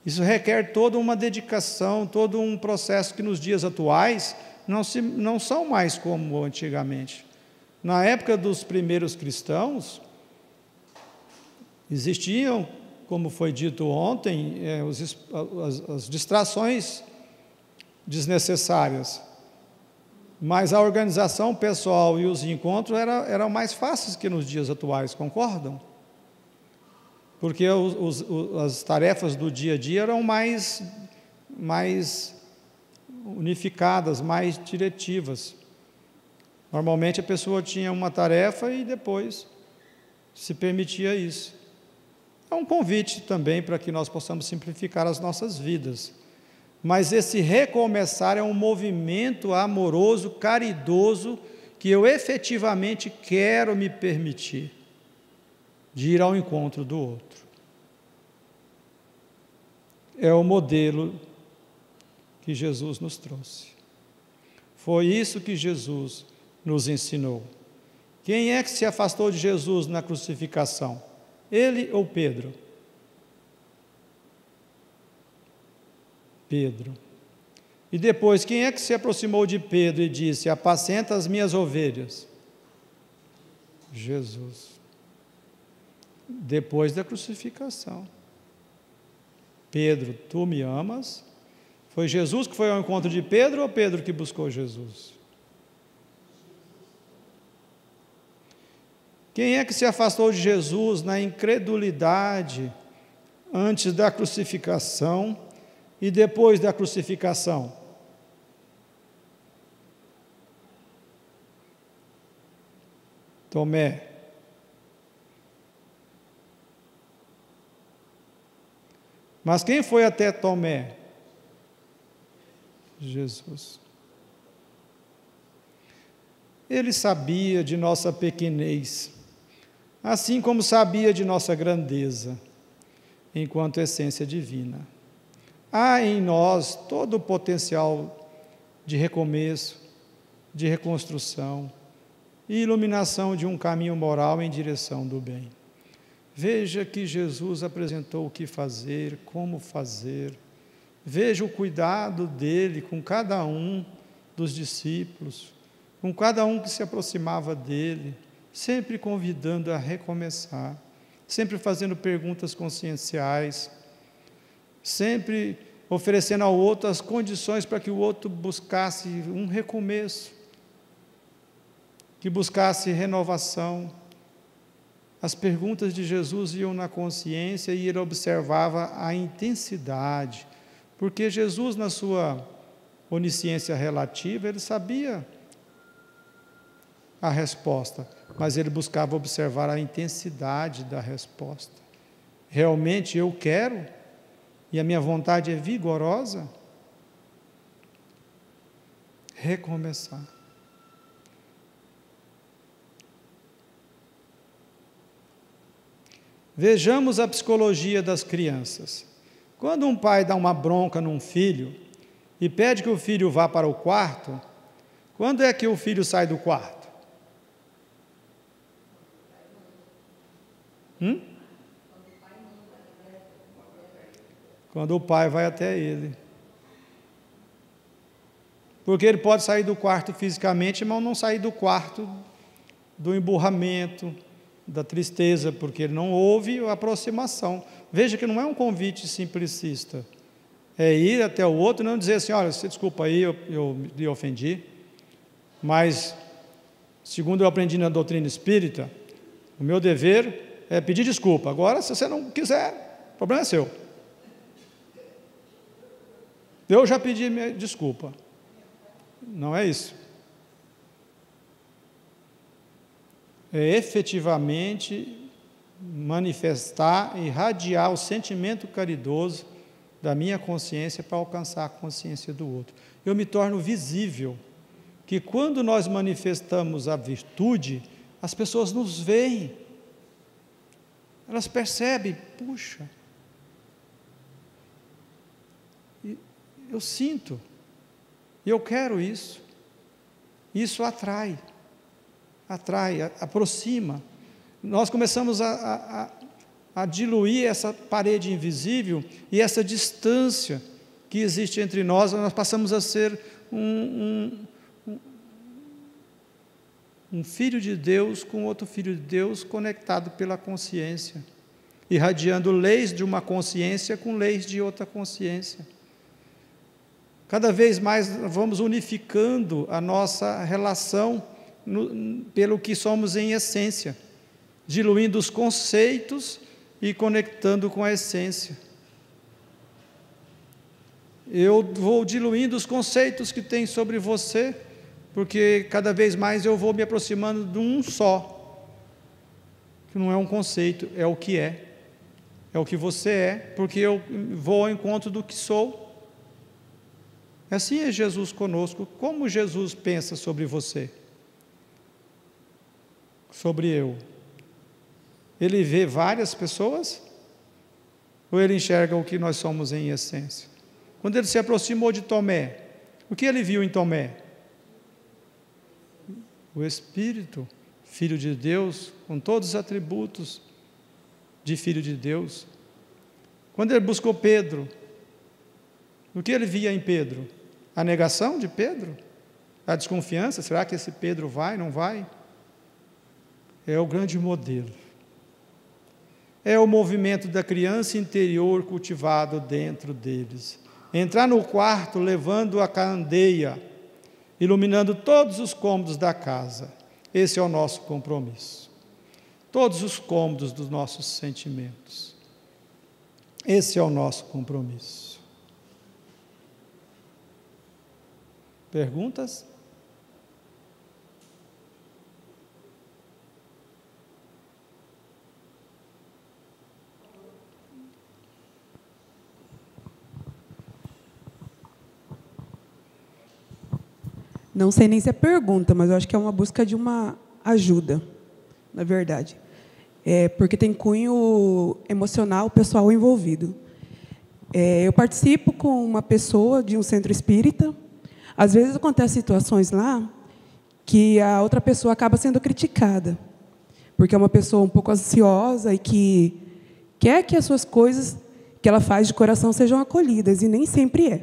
Isso requer toda uma dedicação, todo um processo que nos dias atuais não são mais como antigamente. Na época dos primeiros cristãos, existiam, como foi dito ontem, as distrações desnecessárias. Mas a organização pessoal e os encontros eram mais fáceis que nos dias atuais, concordam? Porque as tarefas do dia a dia eram mais unificadas, mais diretivas. Normalmente a pessoa tinha uma tarefa e depois se permitia isso. É um convite também para que nós possamos simplificar as nossas vidas. Mas esse recomeçar é um movimento amoroso, caridoso, que eu efetivamente quero me permitir de ir ao encontro do outro. É o modelo que Jesus nos trouxe. Foi isso que Jesus nos ensinou. Quem é que se afastou de Jesus na crucificação? Ele ou Pedro? Pedro. E depois, quem é que se aproximou de Pedro e disse: apacenta as minhas ovelhas? Jesus. Depois da crucificação. Pedro, tu me amas? Foi Jesus que foi ao encontro de Pedro ou Pedro que buscou Jesus? Quem é que se afastou de Jesus na incredulidade antes da crucificação e depois da crucificação? Tomé. Mas quem foi até Tomé? Jesus. Ele sabia de nossa pequenez, assim como sabia de nossa grandeza, enquanto essência divina. Há em nós todo o potencial de recomeço, de reconstrução e iluminação de um caminho moral em direção do bem. Veja que Jesus apresentou o que fazer, como fazer. Veja o cuidado dele com cada um dos discípulos, com cada um que se aproximava dele, sempre convidando a recomeçar, sempre fazendo perguntas conscienciais, sempre oferecendo ao outro as condições para que o outro buscasse um recomeço, que buscasse renovação. As perguntas de Jesus iam na consciência e ele observava a intensidade, porque Jesus, na sua onisciência relativa, ele sabia a resposta, mas ele buscava observar a intensidade da resposta. Realmente eu quero? E a minha vontade é vigorosa? Recomeçar. Vejamos a psicologia das crianças. Quando um pai dá uma bronca num filho e pede que o filho vá para o quarto, quando é que o filho sai do quarto? Quando o pai vai até ele. Porque ele pode sair do quarto fisicamente, mas não sair do quarto do emburramento, da tristeza, porque ele não houve a aproximação. Veja que não é um convite simplicista. É ir até o outro e não dizer assim, olha, você desculpa aí, eu lhe ofendi, mas, segundo eu aprendi na doutrina espírita, o meu dever é pedir desculpa. Agora, se você não quiser, o problema é seu. Eu já pedi minha desculpa. Não é isso. É efetivamente manifestar, irradiar o sentimento caridoso da minha consciência para alcançar a consciência do outro. Eu me torno visível, que quando nós manifestamos a virtude, as pessoas nos veem, elas percebem, puxa, eu sinto, eu quero isso, isso atrai, aproxima. Nós começamos a diluir essa parede invisível e essa distância que existe entre nós passamos a ser um filho de Deus com outro filho de Deus conectado pela consciência, irradiando leis de uma consciência com leis de outra consciência. Cada vez mais vamos unificando a nossa relação pelo que somos em essência, diluindo os conceitos e conectando com a essência. Eu vou diluindo os conceitos que tem sobre você, porque cada vez mais eu vou me aproximando de um só, que não é um conceito, é o que é o que você é, porque eu vou ao encontro do que sou. Assim é Jesus conosco. Como Jesus pensa sobre você? Sobre eu? Ele vê várias pessoas? Ou ele enxerga o que nós somos em essência? Quando ele se aproximou de Tomé, o que ele viu em Tomé? O Espírito, Filho de Deus, com todos os atributos de Filho de Deus. Quando ele buscou Pedro, o que ele via em Pedro? A negação de Pedro? A desconfiança? Será que esse Pedro vai, não vai? É o grande modelo. É o movimento da criança interior cultivado dentro deles. Entrar no quarto levando a candeia, iluminando todos os cômodos da casa. Esse é o nosso compromisso. Todos os cômodos dos nossos sentimentos. Esse é o nosso compromisso. Perguntas? Não sei nem se é pergunta, mas eu acho que é uma busca de uma ajuda, na verdade. Porque tem cunho emocional pessoal envolvido. Eu participo com uma pessoa de um centro espírita. Às vezes acontecem situações lá que a outra pessoa acaba sendo criticada, porque é uma pessoa um pouco ansiosa e que quer que as suas coisas que ela faz de coração sejam acolhidas, e nem sempre é.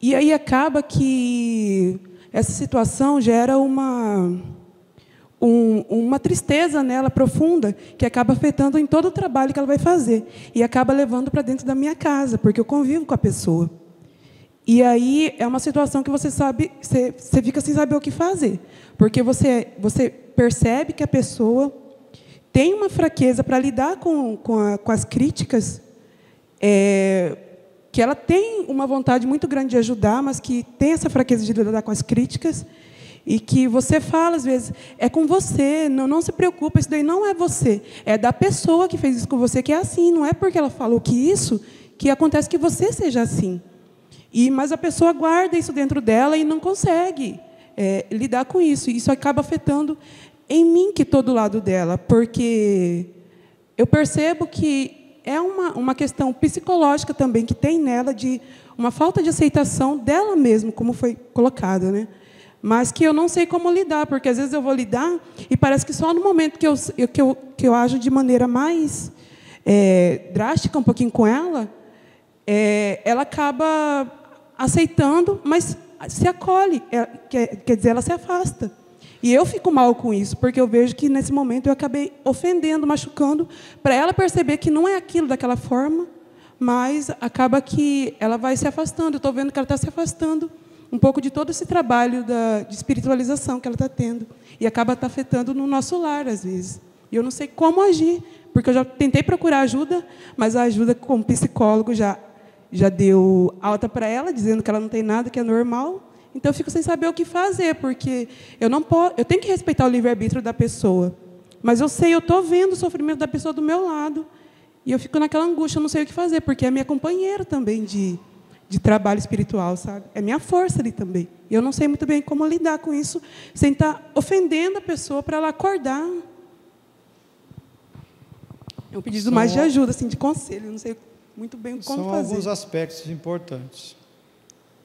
E aí acaba que essa situação gera uma tristeza nela profunda, que acaba afetando em todo o trabalho que ela vai fazer, e acaba levando para dentro da minha casa, porque eu convivo com a pessoa. E aí é uma situação que você fica sem saber o que fazer, porque você percebe que a pessoa tem uma fraqueza para lidar com as críticas, que ela tem uma vontade muito grande de ajudar, mas que tem essa fraqueza de lidar com as críticas, E que você fala, às vezes, é com você, não se preocupa, isso daí não é você. É da pessoa que fez isso com você que é assim. Não é porque ela falou que isso, que acontece que você seja assim. Mas a pessoa guarda isso dentro dela e não consegue lidar com isso. E isso acaba afetando em mim, que estou do lado dela. Porque eu percebo que é uma questão psicológica também que tem nela, de uma falta de aceitação dela mesma, como foi colocado, né? Mas que eu não sei como lidar, porque às vezes eu vou lidar e parece que só no momento que eu ajo de maneira mais drástica um pouquinho com ela, ela acaba aceitando, mas se acolhe, quer dizer, ela se afasta. E eu fico mal com isso, porque eu vejo que nesse momento eu acabei ofendendo, machucando, para ela perceber que não é aquilo daquela forma, mas acaba que ela vai se afastando. Eu estou vendo que ela está se afastando um pouco de todo esse trabalho de espiritualização que ela está tendo. E acaba afetando no nosso lar, às vezes. E eu não sei como agir, porque eu já tentei procurar ajuda, mas a ajuda como psicólogo já deu alta para ela, dizendo que ela não tem nada, que é normal. Então, eu fico sem saber o que fazer, porque eu tenho que respeitar o livre-arbítrio da pessoa. Mas eu estou vendo o sofrimento da pessoa do meu lado. E eu fico naquela angústia, eu não sei o que fazer, porque é minha companheira também de trabalho espiritual, sabe? É minha força ali também. E eu não sei muito bem como lidar com isso, sem estar ofendendo a pessoa para ela acordar. É um pedido mais de ajuda, assim, de conselho. Eu não sei muito bem como fazer. São alguns aspectos importantes.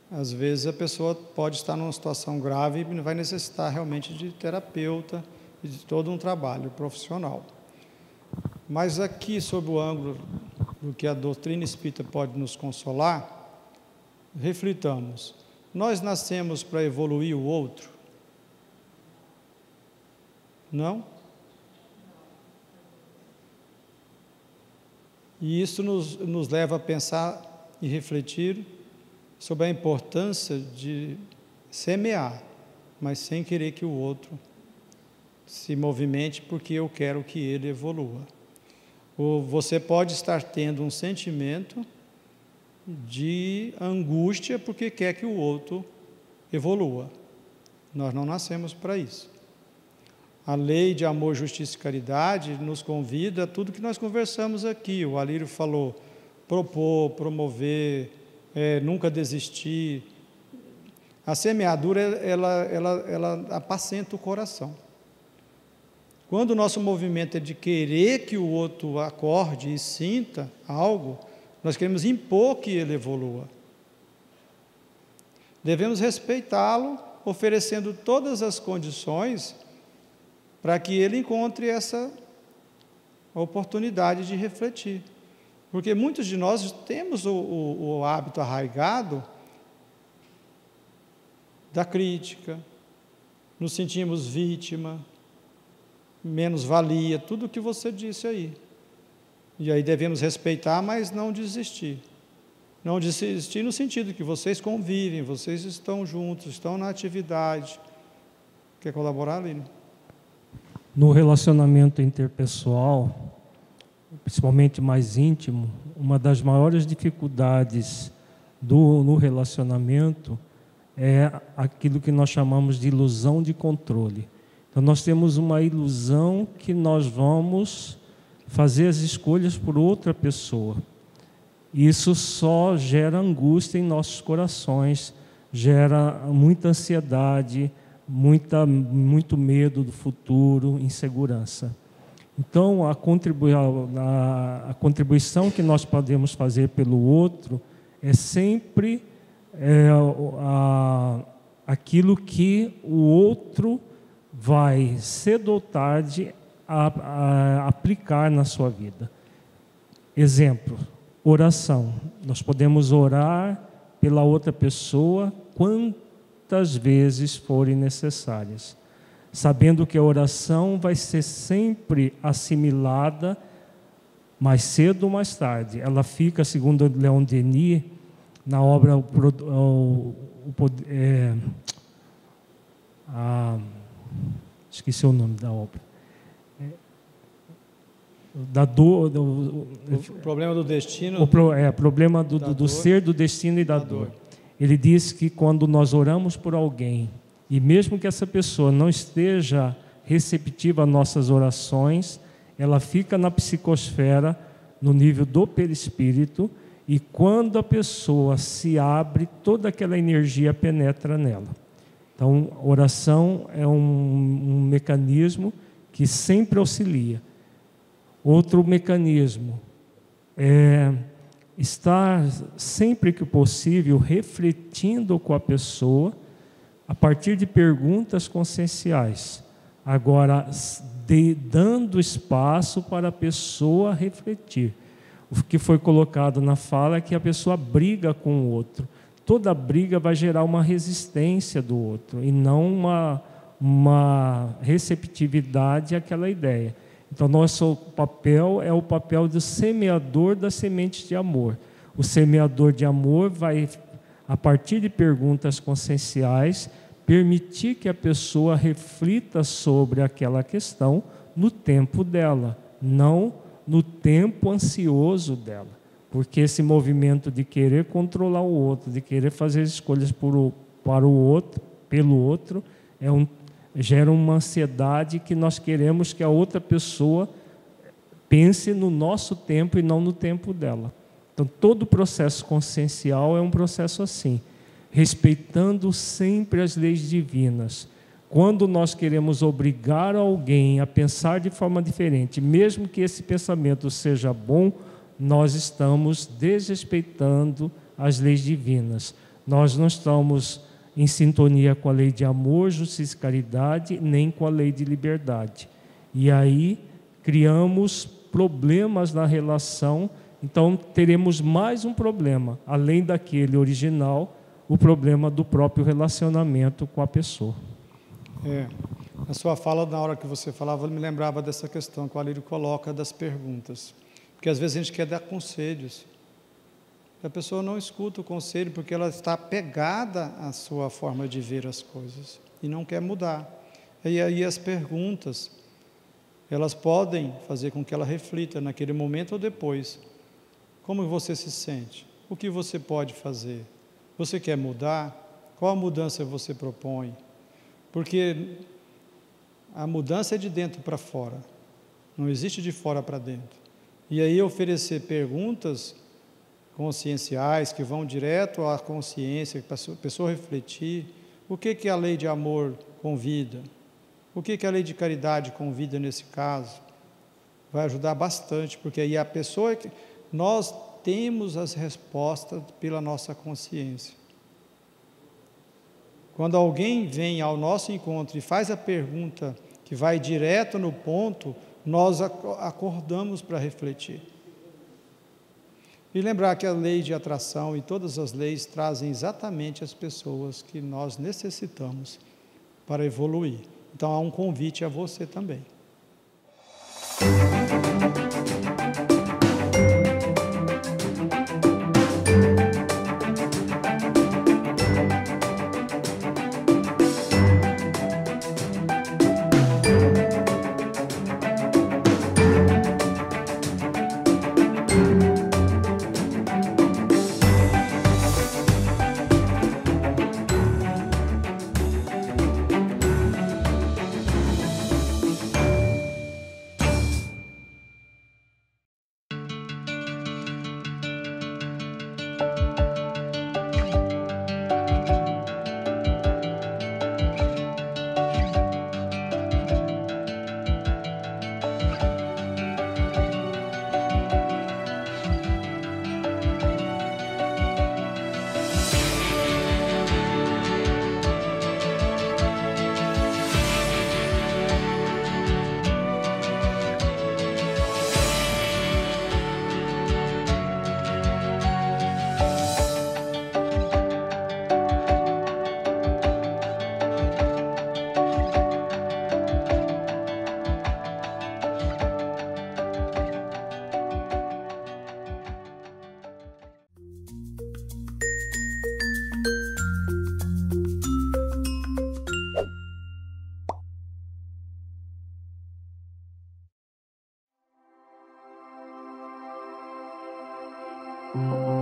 Às vezes a pessoa pode estar numa situação grave e vai necessitar realmente de terapeuta e de todo um trabalho profissional. Mas aqui, sob o ângulo do que a doutrina espírita pode nos consolar, reflitamos. Nós nascemos para evoluir o outro? Não? E isso nos leva a pensar e refletir sobre a importância de semear, mas sem querer que o outro se movimente, porque eu quero que ele evolua. Ou você pode estar tendo um sentimento de angústia porque quer que o outro evolua. Nós não nascemos para isso. A lei de amor, justiça e caridade nos convida a tudo que nós conversamos aqui. O Alírio falou, propor, promover, nunca desistir. A semeadura, ela apacenta o coração. Quando o nosso movimento é de querer que o outro acorde e sinta algo, nós queremos impor que ele evolua. Devemos respeitá-lo, oferecendo todas as condições para que ele encontre essa oportunidade de refletir. Porque muitos de nós temos o hábito arraigado da crítica, nos sentimos vítima, menos-valia, tudo o que você disse aí. E aí devemos respeitar, mas não desistir. Não desistir no sentido que vocês convivem, vocês estão juntos, estão na atividade. Quer colaborar, Lírio? No relacionamento interpessoal, principalmente mais íntimo, uma das maiores dificuldades no relacionamento é aquilo que nós chamamos de ilusão de controle. Então, nós temos uma ilusão que nós vamos fazer as escolhas por outra pessoa. Isso só gera angústia em nossos corações, gera muita ansiedade, muito medo do futuro, insegurança. Então, a contribuição que nós podemos fazer pelo outro é sempre aquilo que o outro vai, cedo ou tarde, a aplicar na sua vida. Exemplo, oração. Nós podemos orar pela outra pessoa quantas vezes forem necessárias, sabendo que a oração vai ser sempre assimilada mais cedo ou mais tarde. Ela fica, segundo Leon Denis, na obra esqueci o nome da obra. O problema do destino. Problema do ser, do destino e da dor. Ele diz que quando nós oramos por alguém E mesmo que essa pessoa não esteja receptiva às nossas orações, ela fica na psicosfera, no nível do perispírito, e quando a pessoa se abre, toda aquela energia penetra nela. Então, a oração é um mecanismo que sempre auxilia. Outro mecanismo é estar, sempre que possível, refletindo com a pessoa a partir de perguntas conscienciais. Agora, dando espaço para a pessoa refletir. O que foi colocado na fala é que a pessoa briga com o outro. Toda briga vai gerar uma resistência do outro e não uma receptividade àquela ideia. Então, nosso papel é o papel do semeador das sementes de amor. O semeador de amor vai, a partir de perguntas conscienciais, permitir que a pessoa reflita sobre aquela questão no tempo dela, não no tempo ansioso dela. Porque esse movimento de querer controlar o outro, de querer fazer escolhas para o outro, pelo outro, gera uma ansiedade que nós queremos que a outra pessoa pense no nosso tempo e não no tempo dela. Então, todo o processo consciencial é um processo assim, respeitando sempre as leis divinas. Quando nós queremos obrigar alguém a pensar de forma diferente, mesmo que esse pensamento seja bom, nós estamos desrespeitando as leis divinas. Nós não estamos em sintonia com a lei de amor, justiça e caridade, nem com a lei de liberdade. E aí criamos problemas na relação, então teremos mais um problema, além daquele original, o problema do próprio relacionamento com a pessoa. A sua fala, na hora que você falava, eu me lembrava dessa questão que o Alírio coloca das perguntas. Porque às vezes a gente quer dar conselhos. A pessoa não escuta o conselho porque ela está apegada à sua forma de ver as coisas e não quer mudar. E aí as perguntas, elas podem fazer com que ela reflita naquele momento ou depois. Como você se sente? O que você pode fazer? Você quer mudar? Qual a mudança você propõe? Porque a mudança é de dentro para fora, não existe de fora para dentro. E aí oferecer perguntas conscienciais que vão direto à consciência, para a pessoa refletir, o que a lei de amor convida? O que a lei de caridade convida nesse caso? Vai ajudar bastante, porque aí a pessoa nós temos as respostas pela nossa consciência. Quando alguém vem ao nosso encontro e faz a pergunta que vai direto no ponto, nós acordamos para refletir. E lembrar que a lei de atração e todas as leis trazem exatamente as pessoas que nós necessitamos para evoluir. Então há um convite a você também. Música